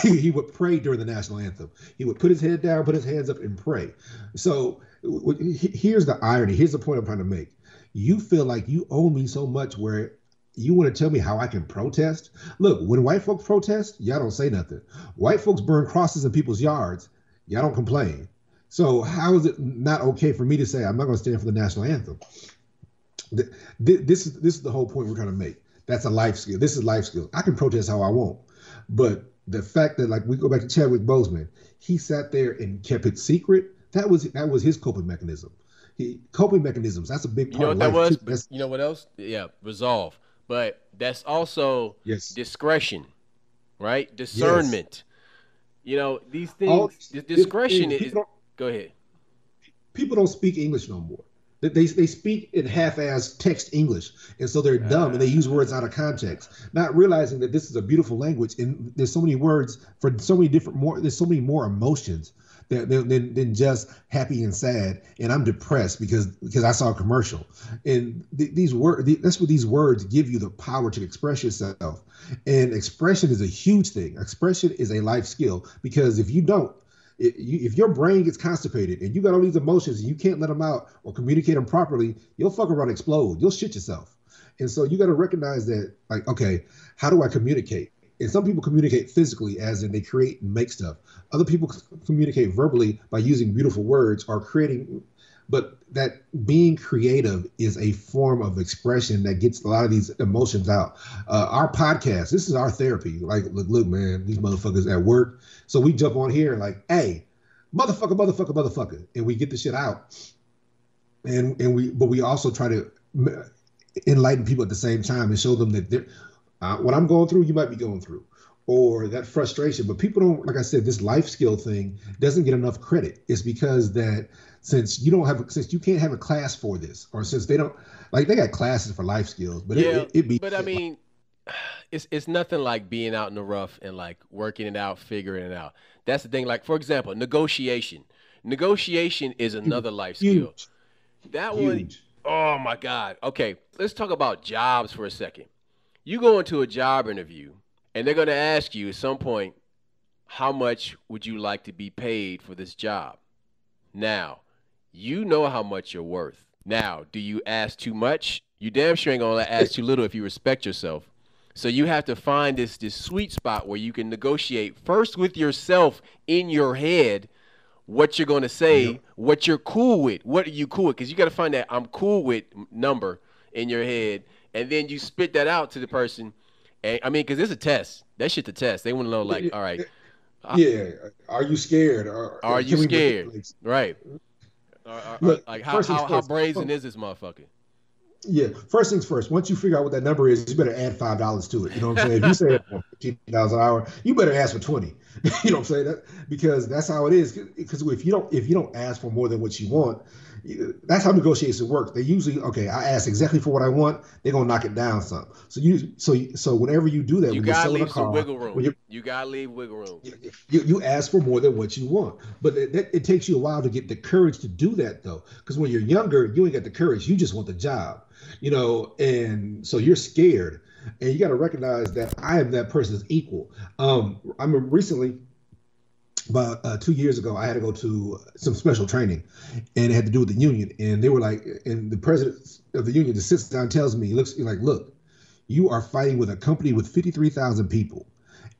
He would pray during the national anthem. He would put his head down, put his hands up, and pray. So here's the irony. Here's the point I'm trying to make. You feel like you owe me so much where you want to tell me how I can protest? Look, when white folks protest, y'all don't say nothing. White folks burn crosses in people's yards. Y'all don't complain. So how is it not okay for me to say I'm not going to stand for the national anthem? This is the whole point we're trying to make. That's a life skill. This is life skill. I can protest how I want, but the fact that like we go back to Chadwick Boseman, he sat there and kept it secret. That was his coping mechanism. Coping mechanisms. That's a big You know part of what that life was? too. But That's you know what else? Yeah, resolve. But that's also yes, discretion, right? yes. Discernment. These All things, these the different discretion things. is, go ahead. People don't speak English no more. They speak in half-ass text English, and so they're dumb and they use words out of context, not realizing that this is a beautiful language and there's so many words for so many different more. There's so many more emotions than just happy and sad. And I'm depressed because I saw a commercial, and these words. That's what these words give you the power to express yourself, and expression is a huge thing. Expression is a life skill because if you don't, if your brain gets constipated and you got all these emotions and you can't let them out or communicate them properly, you'll fuck around and explode. You'll shit yourself. And so you got to recognize that, like, okay, how do I communicate? And some people communicate physically, as in they create and make stuff. Other people communicate verbally by using beautiful words or creating. But that being creative is a form of expression that gets a lot of these emotions out. Our podcast, this is our therapy. Like, look, man, these motherfuckers at work. So we jump on here and like, hey, motherfucker, motherfucker, motherfucker, and we get the shit out. But we also try to enlighten people at the same time and show them that what I'm going through, you might be going through, or that frustration. But people don't, like I said, this life skill thing doesn't get enough credit. It's because that since you can't have a class for this, or since they don't like they got classes for life skills, but Yeah, it be but I shit. Like, mean, it's nothing like being out in the rough and like working it out, figuring it out. That's the thing. Like for example, negotiation. Negotiation is another life skill. huge, That one, huge. oh my God. Okay, let's talk about jobs for a second. You go into a job interview, and they're going to ask you at some point, how much would you like to be paid for this job? Now, you know how much you're worth. Now, do you ask too much? You damn sure ain't gonna ask too little if you respect yourself. So you have to find this sweet spot where you can negotiate first with yourself in your head what you're gonna say, Yep. what you're cool with. What are you cool with? Because you got to find that I'm cool with number in your head, and then you spit that out to the person. And I mean, because it's a test. That shit's a test. They want to know, like, all right, uh, Yeah. Are you scared? Or are you can we scared? manipulate? Right. Look, Like how first things how how first. brazen is this motherfucker? Yeah, first things first. Once you figure out what that number is, you better add $5 to it. You know what I'm saying? If you say $15 an hour, you better ask for 20. You know what I'm saying? That because that's how it is. Because if you don't ask for more than what you want, that's how negotiations work. They usually okay. I ask exactly for what I want. They're gonna knock it down some. So whenever you do that, You when you're gotta selling a leave some car, wiggle when room. you're You gotta leave wiggle room. you ask for more than what you want. But it takes you a while to get the courage to do that, though. Because when you're younger, you ain't got the courage. You just want the job, and so you're scared. And you got to recognize that I am that person's equal. I remember recently, about 2 years ago, I had to go to some special training, and it had to do with the union. And they were like, and the president of the union just sits down and tells me, he looks like, look, you are fighting with a company with 53,000 people,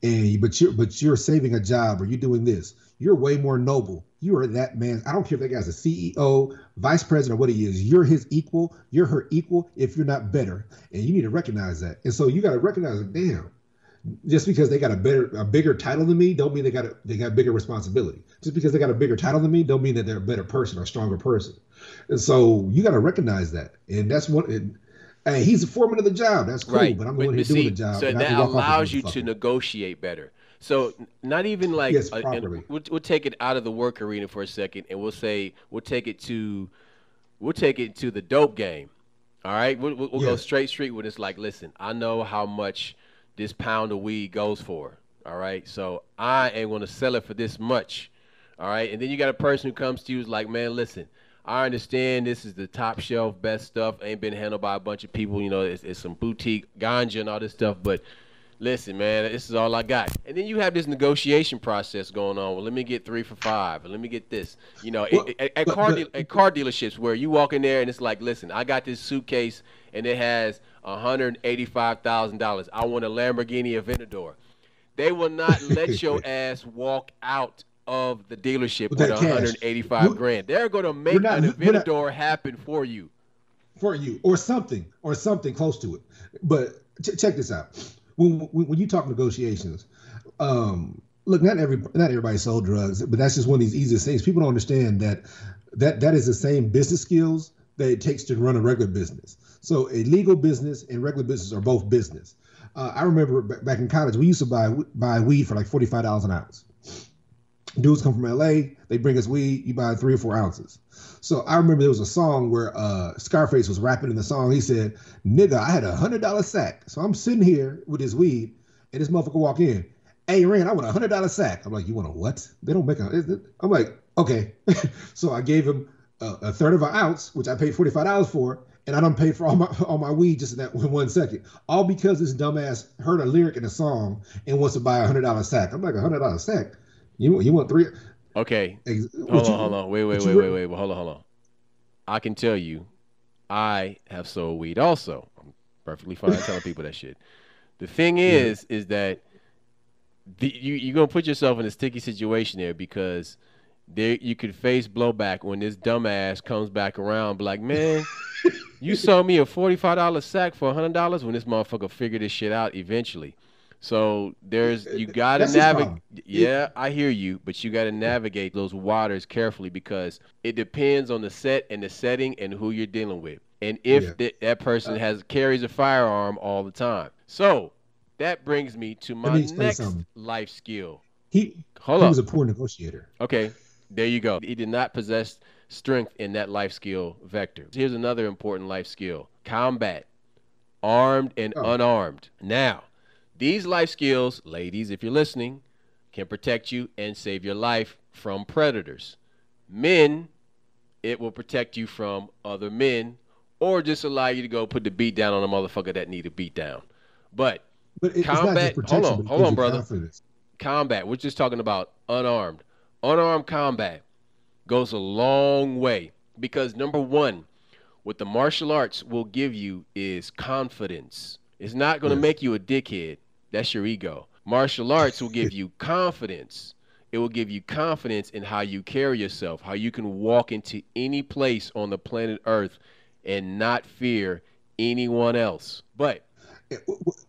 and but you're saving a job, or you're doing this. You're way more noble. You are that man. I don't care if that guy's a CEO, vice president, or what he is. You're his equal. You're her equal. If you're not better, and you need to recognize that. And so you got to recognize it. Damn, just because they got a bigger title than me, don't mean they got bigger responsibility. Just because they got a bigger title than me, don't mean that they're a better person or a stronger person. And so you got to recognize that. And that's what. Hey, he's the foreman of the job. That's cool, Right. but I'm the But one here but doing the see, job, so and I can that walk off this allows you to motherfucker. negotiate better. So not even like, Yes, and properly. we'll take it out of the work arena for a second, and we'll say we'll take it to the dope game. All right, we'll go Yes. straight street with it's like, listen, I know how much this pound of weed goes for. All right, so I ain't gonna sell it for this much. All right, and then you got a person who comes to you is like, man, listen, I understand this is the top shelf best stuff, ain't been handled by a bunch of people. It's some boutique ganja and all this stuff, but listen, man, this is all I got. And then you have this negotiation process going on. Well, let me get 3 for 5, and let me get this. Well, At but at car dealerships where you walk in there and it's like, listen, I got this suitcase and it has $185,000. I want a Lamborghini Aventador. They will not let your ass walk out of the dealership with with that cash. 185 You grand. They're going to we're make not an we're not Aventador happen for you. for you or something close to it. But check this out. When you talk negotiations, look, not everybody sold drugs, but that's just one of these easiest things. People don't understand that is the same business skills that it takes to run a regular business. So a legal business and regular business are both business. I remember back in college, we used to buy weed for like $45 an ounce. Dudes come from LA, they bring us weed, you buy 3 or 4 ounces. So I remember there was a song where Scarface was rapping in the song. He said, "Nigga, I had $100 sack." So I'm sitting here with this weed, and this motherfucker walk in. "Hey, Ren, I want $100 sack." I'm like, "You want a what?" They don't make a. I'm like, "Okay." So I gave him a third of an ounce, which I paid $45 for, and I don't pay for all my weed just in that 1 second. All because this dumbass heard a lyric in a song and wants to buy $100 sack. I'm like, $100 sack. You want three? Okay. What Hold you on. Wait, wait, what wait, you wait, wait. Well, hold on. I can tell you, I have sold weed also. I'm perfectly fine telling people that shit. The thing yeah. is that you're gonna put yourself in a sticky situation there because there you could face blowback when this dumbass comes back around, be like, man, you sold me a $45 sack for $100 when this motherfucker figure this shit out eventually. So there's you gotta That's his navigate. problem. Yeah, I hear you, but you gotta navigate those waters carefully because it depends on the set and the setting and who you're dealing with, and Yeah. if that person Uh, has carries a firearm all the time. So that brings me to Let my me explain next something. life skill. He Hold he was up. a poor negotiator. Okay, there you go. He did not possess strength in that life skill vector. Here's another important life skill: combat, armed and Oh, unarmed. Now, these life skills, ladies, if you're listening, can protect you and save your life from predators. Men, it will protect you from other men or just allow you to go put the beat down on a motherfucker that need a beat down. But but it's not just combat, protection, but it hold gives on, you brother. confidence. Combat, we're just talking about unarmed. Unarmed combat goes a long way because number one, what the martial arts will give you is confidence. It's not going to Yes. make you a dickhead. That's your ego. Martial arts will give you confidence. It will give you confidence in how you carry yourself, how you can walk into any place on the planet Earth and not fear anyone else. But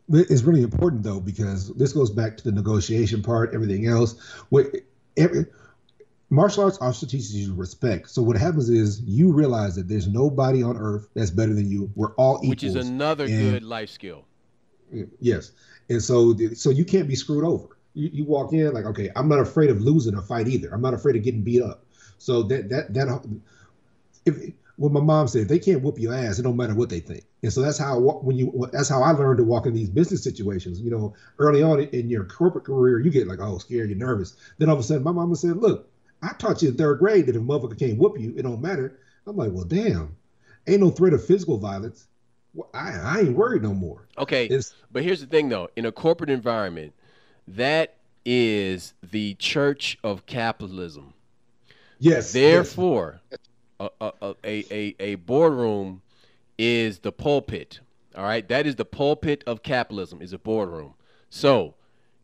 It's really important though because this goes back to the negotiation part, everything else. What every martial arts also teaches you respect. So what happens is you realize that there's nobody on earth that's better than you. We're all which is equals, another and good life skill. yes, and so you can't be screwed over. You walk in like, okay, I'm not afraid of losing a fight either. I'm not afraid of getting beat up. So that if what my mom said, if they can't whoop your ass, it don't matter what they think. And so that's how I learned to walk in these business situations. Early on in your corporate career, you get like, oh, scared, you're nervous. Then all of a sudden, my mama said, look, I taught you in third grade that if a motherfucker can't whoop you, it don't matter. I'm like, well, damn, ain't no threat of physical violence. Well, I ain't worried no more. Okay, It's but here's the thing though. In a corporate environment, that is the church of capitalism. yes, yes, Therefore, a boardroom is the pulpit. All right, that is the pulpit of capitalism. Is a boardroom. So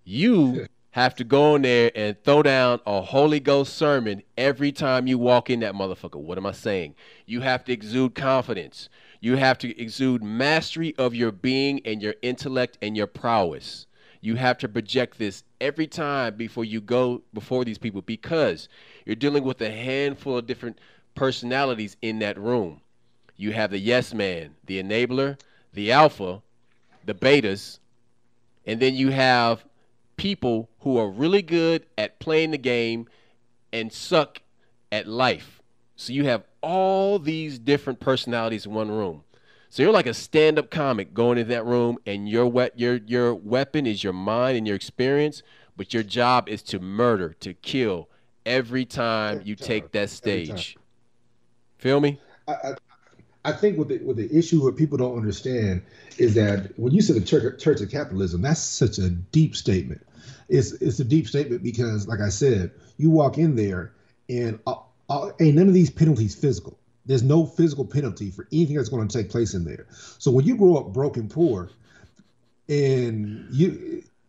you have to go in there and throw down a Holy Ghost sermon every time you walk in that motherfucker. What am I saying? You have to exude confidence. You have to exude mastery of your being and your intellect and your prowess. You have to project this every time before you go before these people because you're dealing with a handful of different personalities in that room. You have the yes man, the enabler, the alpha, the betas, and then you have people who are really good at playing the game and suck at life. So you have all these different personalities in one room. So you're like a stand-up comic going in that room, and your weapon is your mind and your experience, but your job is to murder, to kill every time every you time, take that every time. stage. Feel me? I, I, I think what the issue what people don't understand is that when you say the church of capitalism, that's such a deep statement. It's a deep statement because, like I said, you walk in there and ain't none of these penalties physical. There's no physical penalty for anything that's going to take place in there. So when you grow up broke and poor, and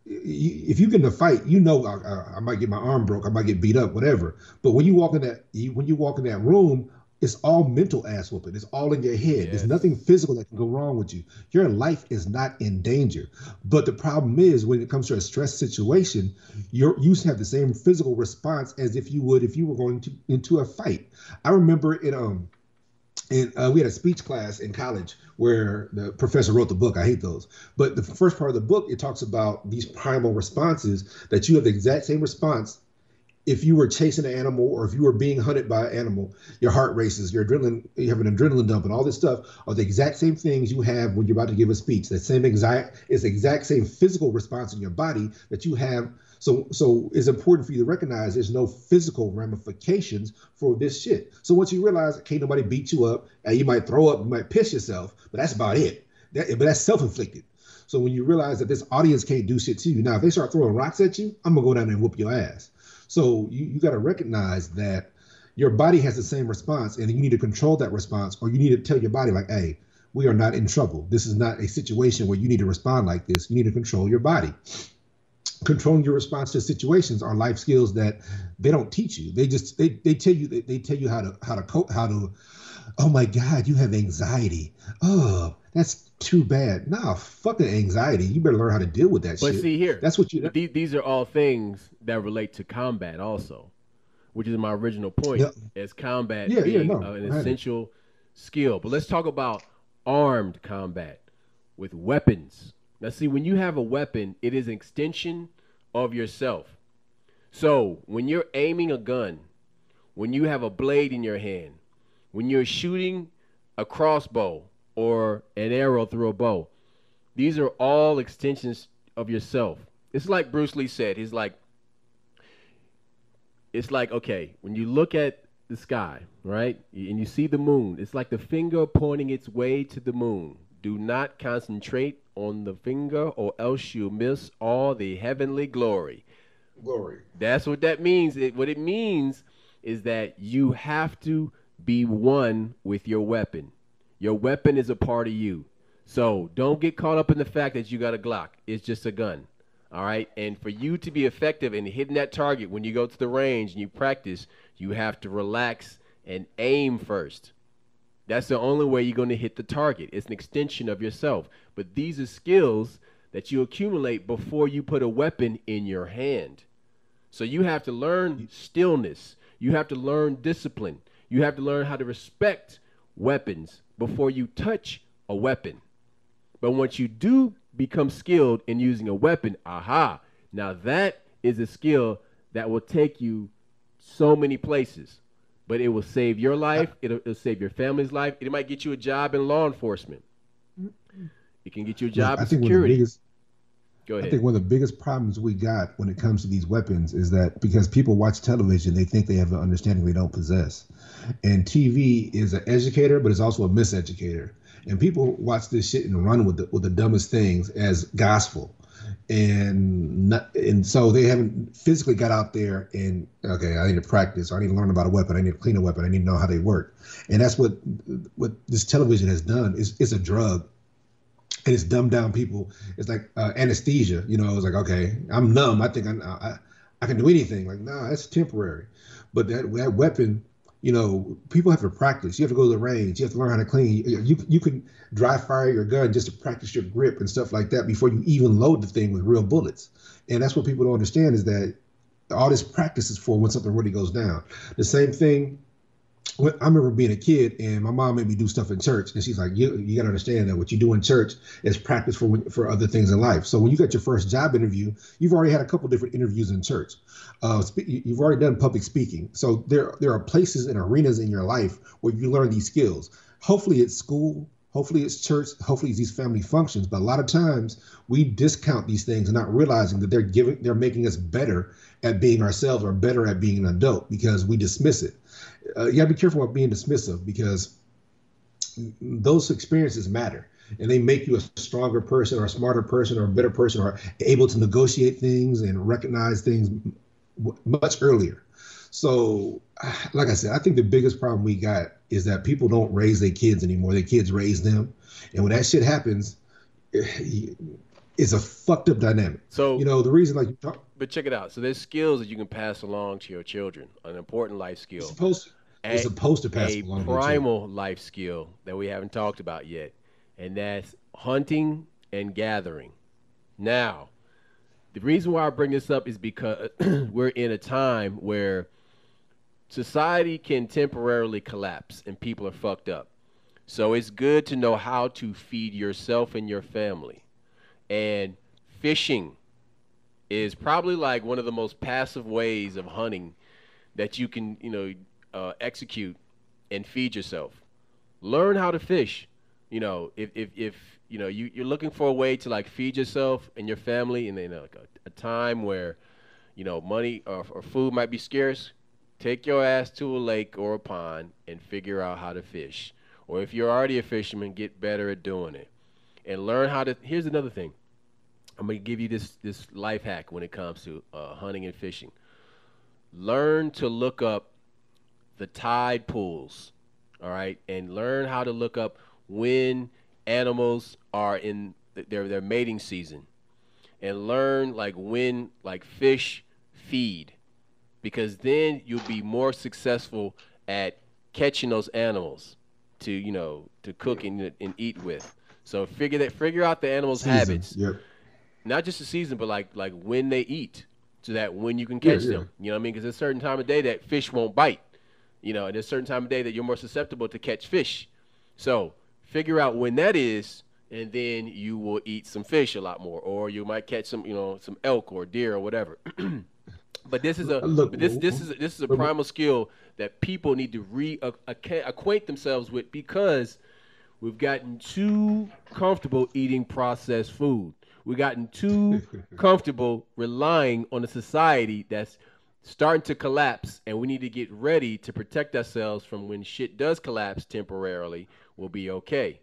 if you get in a fight, I might get my arm broke, I might get beat up, whatever. But when you walk in that room, it's all mental ass whooping. It's all in your head. There's nothing Yes. physical that can go wrong with you. Your life is not in danger. But the problem is when it comes to a stress situation, you have the same physical response as if you would if you were going to into a fight. I remember in and we had a speech class in college where the professor wrote the book. I hate those. But the first part of the book, it talks about these primal responses that you have the exact same response if you were chasing an animal or if you were being hunted by an animal. Your heart races, your adrenaline, you have an adrenaline dump, and all this stuff are the exact same things you have when you're about to give a speech. That same exact it's the exact same physical response in your body that you have. So it's important for you to recognize there's no physical ramifications for this shit. So once you realize can't nobody beat you up, and you might throw up, you might piss yourself, but that's about it. But that's self-inflicted. So when you realize that this audience can't do shit to you, now if they start throwing rocks at you, I'm gonna go down there and whoop your ass. So you got to recognize that your body has the same response, and you need to control that response, or you need to tell your body like, "Hey, we are not in trouble. This is not a situation where you need to respond like this. You need to control your body." Controlling your response to situations are life skills that they don't teach you. They tell you they tell you how to cope, how to. Oh my God, you have anxiety. Oh, that's too bad. Nah, fucking anxiety. You better learn how to deal with that But shit. see here, That's what you. these are all things that relate to combat also, which is my original point, Yeah, as combat yeah, yeah. being No, an I had it. essential skill. But let's talk about armed combat with weapons. Now, see, when you have a weapon, it is an extension of yourself. So when you're aiming a gun, when you have a blade in your hand, when you're shooting a crossbow or an arrow through a bow, these are all extensions of yourself. It's like Bruce Lee said. It's like okay, when you look at the sky, right, and you see the moon, it's like the finger pointing its way to the moon. Do not concentrate on the finger, or else you'll miss all the heavenly glory. Glory. That's what that means. What it means is that you have to be one with your weapon. Your weapon is a part of you. So don't get caught up in the fact that you got a Glock. It's just a gun. All right. And for you to be effective in hitting that target when you go to the range and you practice, you have to relax and aim first. That's the only way you're going to hit the target. It's an extension of yourself. But these are skills that you accumulate before you put a weapon in your hand. So you have to learn stillness. You have to learn discipline. You have to learn how to respect weapons before you touch a weapon. But once you do become skilled in using a weapon, aha, now that is a skill that will take you so many places. But it will save your I, life, it'll save your family's life. It might get you a job in law enforcement, it can get you a look, job in security. Go I ahead. think one of the biggest problems we got when it comes to these weapons is that because people watch television, they think they have an understanding they don't possess. And TV is an educator, but it's also a miseducator. And people watch this shit and run with the dumbest things as gospel. And so they haven't physically got out there and okay, I need to practice, or I need to learn about a weapon, I need to clean a weapon, I need to know how they work. And that's what this television has done. Is it's a drug, and it's dumbed down people. It's like anesthesia. It's like, okay, I'm numb. I think I can do anything. Like, nah, that's temporary. But that weapon, people have to practice. You have to go to the range. You have to learn how to clean. You can dry fire your gun just to practice your grip and stuff like that before you even load the thing with real bullets. And that's what people don't understand is that all this practice is for when something really goes down. The same thing I remember being a kid and my mom made me do stuff in church, and she's like, "You got to understand that what you do in church is practice for other things in life." So when you got your first job interview, you've already had a couple different interviews in church. You've already done public speaking, so there are places and arenas in your life where you learn these skills. Hopefully, it's school. Hopefully, it's church. Hopefully, it's these family functions. But a lot of times, we discount these things, not realizing that they're making us better at being ourselves or better at being an adult because we dismiss it. You got to be careful about being dismissive because those experiences matter and they make you a stronger person or a smarter person or a better person or able to negotiate things and recognize things much earlier. So, like I said, I think the biggest problem we got is that people don't raise their kids anymore. Their kids raise them. And when that shit happens, It's a fucked up dynamic. So, The reason like you talk, but check it out. So there's skills that you can pass along to your children. An important life it's skill, supposed to, it's a, supposed to pass a along to your children. primal life skill that we haven't talked about yet, and that's hunting and gathering. Now, the reason why I bring this up is because we're in a time where society can temporarily collapse and people are fucked up. So it's good to know how to feed yourself and your family. And fishing is probably like one of the most passive ways of hunting that you can, execute and feed yourself. Learn how to fish. If you're looking for a way to like feed yourself and your family, and then like a time where money or food might be scarce, take your ass to a lake or a pond and figure out how to fish. Or if you're already a fisherman, get better at doing it and learn how to. Here's another thing. I'm gonna give you this life hack when it comes to hunting and fishing. Learn to look up the tide pools, all right, and learn how to look up when animals are in their mating season, and learn like when like fish feed, because then you'll be more successful at catching those animals to to cook and eat with. So figure out the animals' Season. habits, Yep. not just the season, but like when they eat, so that when you can Yeah, catch yeah. them, you know what I mean? Because there's a certain time of day that fish won't bite, and there's a certain time of day that you're more susceptible to catch fish. So figure out when that is, and then you will eat some fish a lot more, or you might catch some elk or deer or whatever. But this is a Look, but this is a primal skill that people need to acquaint themselves with, because we've gotten too comfortable eating processed food. We've gotten too comfortable relying on a society that's starting to collapse, and we need to get ready to protect ourselves from when shit does collapse temporarily. We'll be okay.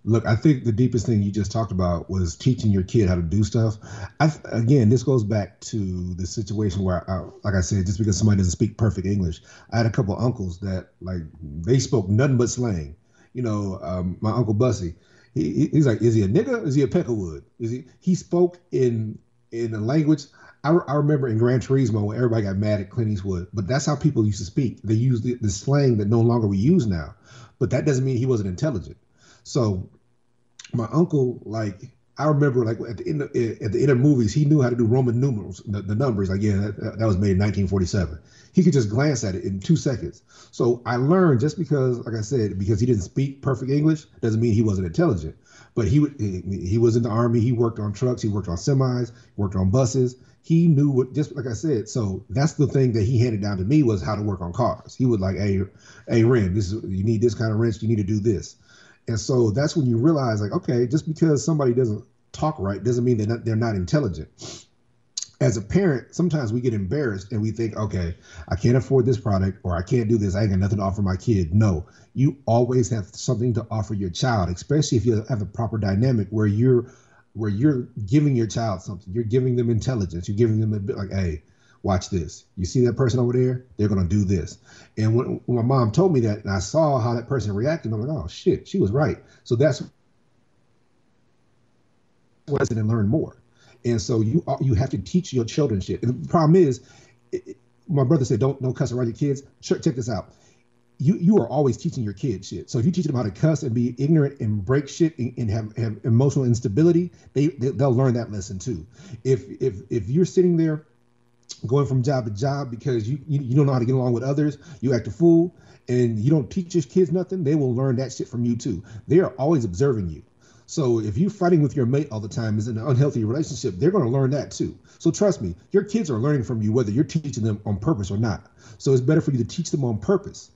look, I think the deepest thing you just talked about was teaching your kid how to do stuff. Again, this goes back to the situation where, like I said, just because somebody doesn't speak perfect English, I had a couple of uncles that like they spoke nothing but slang. My uncle Bussy, he's like, is he a nigga? Is he a peckerwood? Is he? He spoke in a language. I remember in Gran Turismo when everybody got mad at Clint Eastwood, but that's how people used to speak. They used the slang that no longer we use now, but that doesn't mean he wasn't intelligent. So my uncle, like I remember, like at the end of movies, he knew how to do Roman numerals, the numbers. Like, yeah, that was made in 1947. He could just glance at it in 2 seconds. So I learned just because, like I said, because he didn't speak perfect English doesn't mean he wasn't intelligent. But he was in the army. He worked on trucks. He worked on semis. Worked on buses. He knew what, just like I said. So that's the thing that he handed down to me was how to work on cars. He would like, hey, Ren, this is you need this kind of wrench. You need to do this. And so that's when you realize, like, okay, just because somebody doesn't talk right doesn't mean they're not intelligent. As a parent, sometimes we get embarrassed and we think, okay, I can't afford this product or I can't do this. I ain't got nothing to offer my kid. No, you always have something to offer your child, especially if you have a proper dynamic where you're giving your child something. You're giving them intelligence. You're giving them a bit like, hey, watch this. You see that person over there? They're gonna do this. And when my mom told me that, and I saw how that person reacted, I'm like, oh shit, she was right. So that's what and learn more. And so you have to teach your children shit. And the problem is, my brother said, don't cuss around your kids. Sure, check this out. You are always teaching your kids shit. So if you teach them how to cuss and be ignorant and break shit and have emotional instability, they'll learn that lesson too. If you're sitting there going from job to job because you don't know how to get along with others, you act a fool, and you don't teach your kids nothing, they will learn that shit from you too. They are always observing you. So if you're fighting with your mate all the time is in an unhealthy relationship, they're going to learn that too. So trust me, your kids are learning from you whether you're teaching them on purpose or not. So it's better for you to teach them on purpose.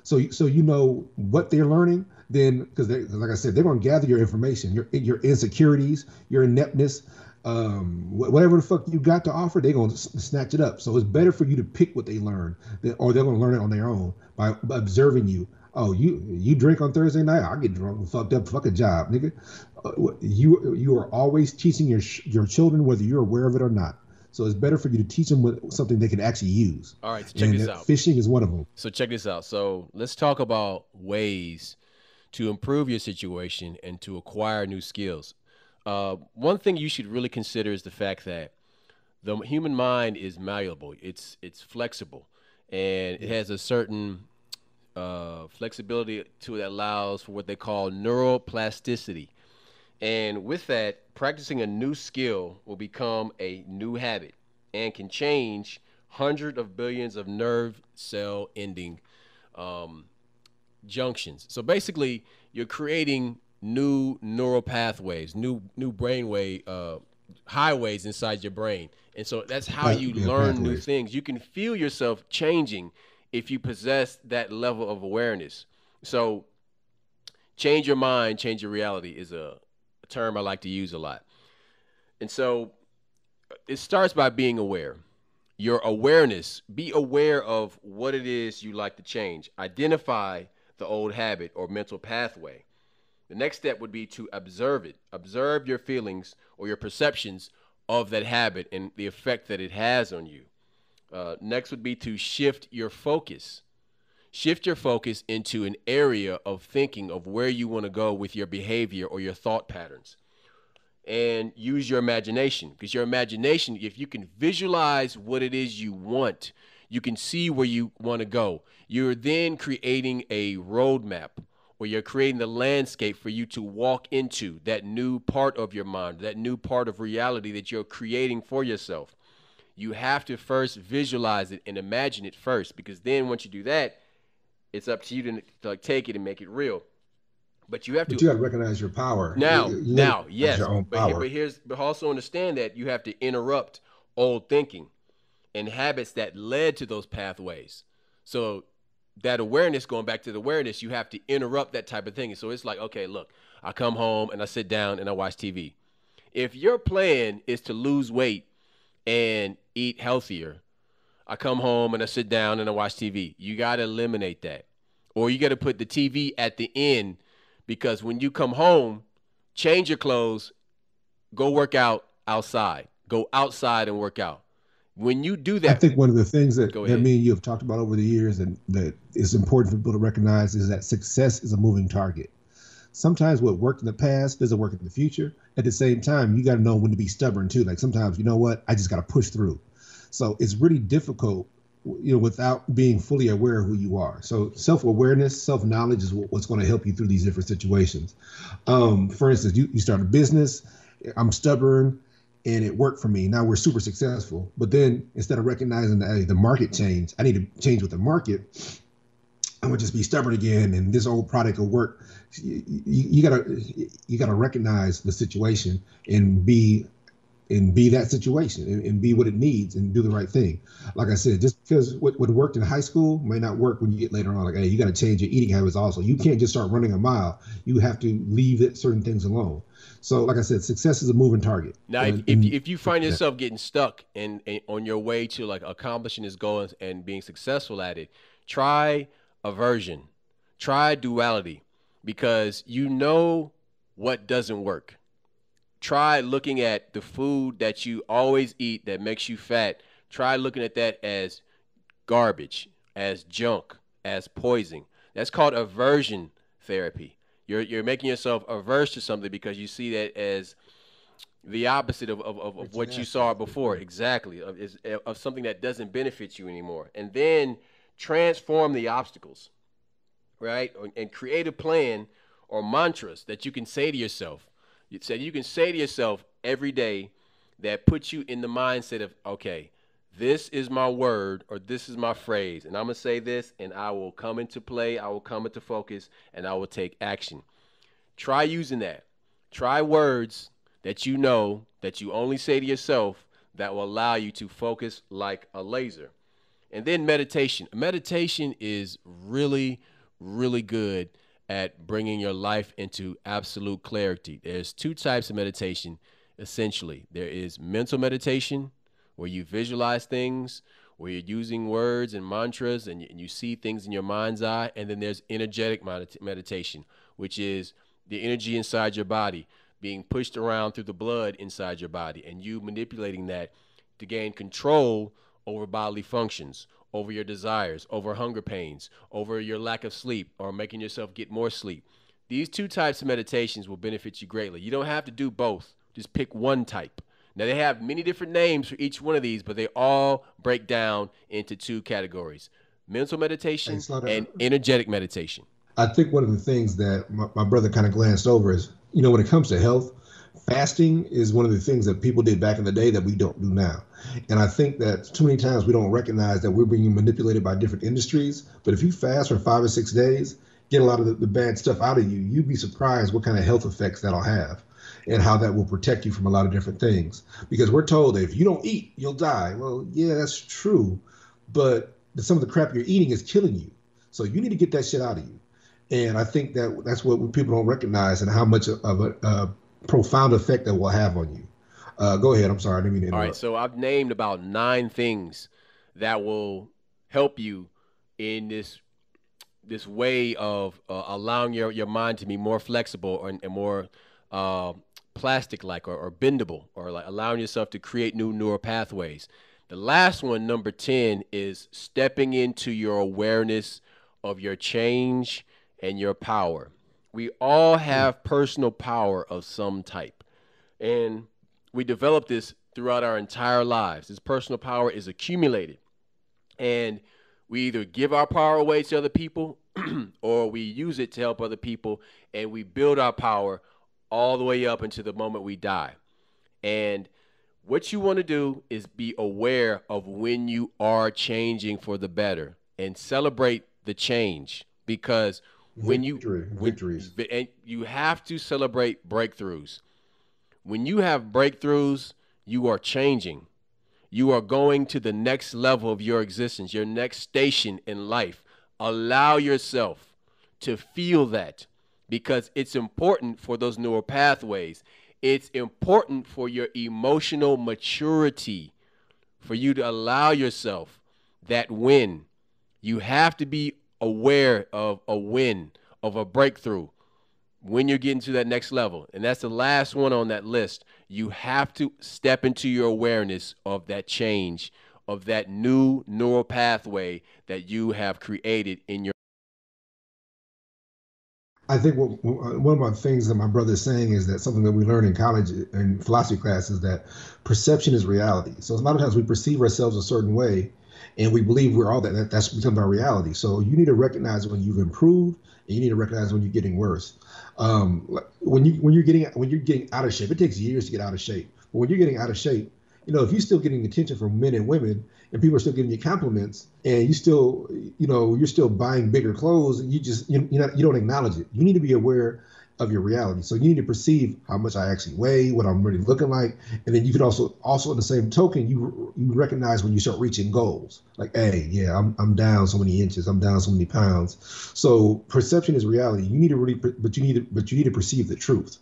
So you know what they're learning, then because like I said, they're going to gather your information, your insecurities, your ineptness, whatever the fuck you got to offer, they're going to snatch it up. So it's better for you to pick what they learn, or they're going to learn it on their own by observing you. Oh, you drink on Thursday night? I get drunk and fucked up. Fuck a job, nigga. You are always teaching your children whether you're aware of it or not. So it's better for you to teach them something they can actually use. All right, so check And this out. fishing is one of them. So check this out. So let's talk about ways to improve your situation and to acquire new skills. One thing you should really consider is the fact that the human mind is malleable. It's flexible, and it Yeah. has a certain flexibility to it that allows for what they call neuroplasticity. And with that, practicing a new skill will become a new habit and can change hundreds of billions of nerve cell ending um, junctions. So basically, you're creating new neural pathways, new brainway highways inside your brain, and so that's how you Yeah, learn new pathways. things. You can feel yourself changing if you possess that level of awareness. So, change your mind, change your reality is a term I like to use a lot. And so, it starts by being aware. Your awareness, be aware of what it is you like to change. Identify the old habit or mental pathway. The next step would be to observe it. Observe your feelings or your perceptions of that habit and the effect that it has on you. Next would be to shift your focus. Shift your focus into an area of thinking of where you want to go with your behavior or your thought patterns. And use your imagination, because your imagination, if you can visualize what it is you want, you can see where you want to go. You're then creating a roadmap, or you're creating the landscape for you to walk into that new part of your mind, that new part of reality that you're creating for yourself. You have to first visualize it and imagine it first, because then once you do that, it's up to you to like take it and make it real. But you have But to you got to recognize your power. now, You got to now, recognize yes, your own but here, power. but also understand that you have to interrupt old thinking and habits that led to those pathways. So that awareness, going back to the awareness, you have to interrupt that type of thing. So it's like, okay, look, I come home and I sit down and I watch TV. If your plan is to lose weight and eat healthier, I come home and I sit down and I watch TV. You got to eliminate that. Or you got to put the TV at the end, because when you come home, change your clothes, go work out outside. Go outside and work out. When you do I that, think one of the things go that ahead. me and you have talked about over the years and that is important for people to recognize is that success is a moving target. Sometimes what worked in the past doesn't work in the future. At the same time, you got to know when to be stubborn too. Like sometimes, you know what, I just got to push through. So it's really difficult, without being fully aware of who you are. So self-awareness, self-knowledge is what's going to help you through these different situations. For instance, you start a business. I'm stubborn, and it worked for me. Now we're super successful. But then instead of recognizing that, hey, the market changed, I need to change with the market. I'm gonna just be stubborn again, and this old product will work. You gotta recognize the situation and be that situation and be what it needs and do the right thing. Like I said, just because what worked in high school may not work when you get later on. Like, hey, you got to change your eating habits also. You can't just start running a mile. You have to leave certain things alone. So, like I said, success is a moving target. Now, And if you find yourself getting stuck and on your way to like accomplishing this goal and being successful at it, try aversion, try duality, because you know what doesn't work. Try looking at the food that you always eat that makes you fat. Try looking at that as garbage, as junk, as poison. That's called aversion therapy. You're making yourself averse to something because you see that as the opposite of rich and what you nasty. saw before. Exactly. Of something that doesn't benefit you anymore. And then transform the obstacles, right? And create a plan or mantras that you can say to yourself. You can say to yourself every day that puts you in the mindset of, okay, this is my word or this is my phrase, and I'm gonna say this, and I will come into play, I will come into focus, and I will take action. Try using that. Try words that you know that you only say to yourself that will allow you to focus like a laser. And then meditation. Meditation is really, really good at bringing your life into absolute clarity. There's two types of meditation, essentially. There is mental meditation, where you visualize things, where you're using words and mantras and you see things in your mind's eye. And then there's energetic meditation, which is the energy inside your body being pushed around through the blood inside your body and you manipulating that to gain control over bodily functions, over your desires, over hunger pains, over your lack of sleep, or making yourself get more sleep. These two types of meditations will benefit you greatly. You don't have to do both, Just pick one type. Now they have many different names for each one of these, but they all break down into two categories: mental Hey, meditation Slaughter, and energetic meditation. I think one of the things that my brother kind of glanced over is, when it comes to health, fasting is one of the things that people did back in the day that we don't do now. And I think that too many times we don't recognize that we're being manipulated by different industries. But if you fast for 5 or 6 days, get a lot of the bad stuff out of you, you'd be surprised what kind of health effects that'll have and how that will protect you from a lot of different things. Because we're told that if you don't eat, you'll die. Well, yeah, that's true. But some of the crap you're eating is killing you. So you need to get that shit out of you. And I think that that's what people don't recognize and how much of a profound effect that will have on you. Go ahead. I'm sorry. I didn't mean to All right, interrupt. so I've named about 9 things that will help you in this way of allowing your mind to be more flexible and more uh, plastic like or bendable or like allowing yourself to create new neural pathways. The last one, number 10, is stepping into your awareness of your change and your power. We all Hmm. have personal power of some type. And we develop this throughout our entire lives. This personal power is accumulated. And we either give our power away to other people or we use it to help other people, and we build our power all the way up until the moment we die. And what you want to do is be aware of when you are changing for the better and celebrate the change, because when Victories. and you have to celebrate breakthroughs. When you have breakthroughs, you are changing. You are going to the next level of your existence, your next station in life. Allow yourself to feel that, because it's important for those neural pathways. It's important for your emotional maturity, for you to allow yourself that win. You have to be aware of a win, of a breakthrough when you're getting to that next level. And that's the last one on that list. You have to step into your awareness of that change, of that new neural pathway that you have created in your. I think one of my things that my brother is saying is that something that we learn in college and philosophy class is that perception is reality. So a lot of times we perceive ourselves a certain way, and we believe we're all that's become our reality. So you need to recognize when you've improved, and you need to recognize when you're getting worse. When you're getting out of shape, it takes years to get out of shape. But when you're getting out of shape, if you're still getting attention from men and women, and people are still giving you compliments, and you're still buying bigger clothes, and you don't acknowledge it. You need to be aware of your reality. So you need to perceive how much I actually weigh, what I'm really looking like, and then you can also in the same token, you recognize when you start reaching goals. Like, hey, yeah, I'm down so many inches, I'm down so many pounds. So perception is reality. You need to really, but you need to perceive the truth.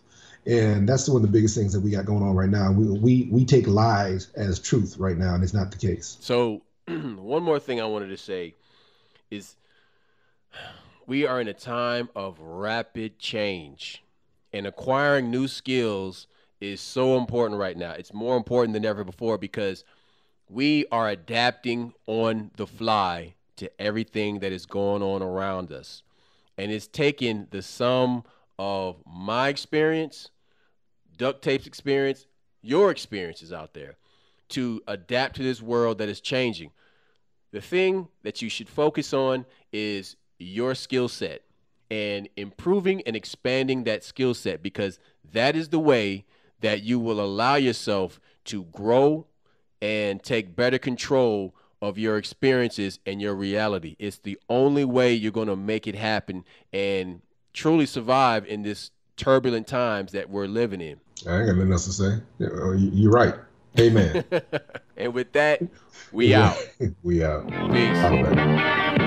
And that's one of the biggest things that we got going on right now. We take lies as truth right now, and it's not the case. So, one more thing I wanted to say is we are in a time of rapid change, and acquiring new skills is so important right now. It's more important than ever before because we are adapting on the fly to everything that is going on around us. And it's taken the sum of my experience, duct tape's experience, your experiences out there to adapt to this world that is changing. The thing that you should focus on is your skill set and improving and expanding that skill set, because that is the way that you will allow yourself to grow and take better control of your experiences and your reality. It's the only way you're going to make it happen and truly survive in this turbulent times that we're living in. I ain't got nothing else to say. You're right. Amen. And with that, we Yeah, out. we out. Peace. All right.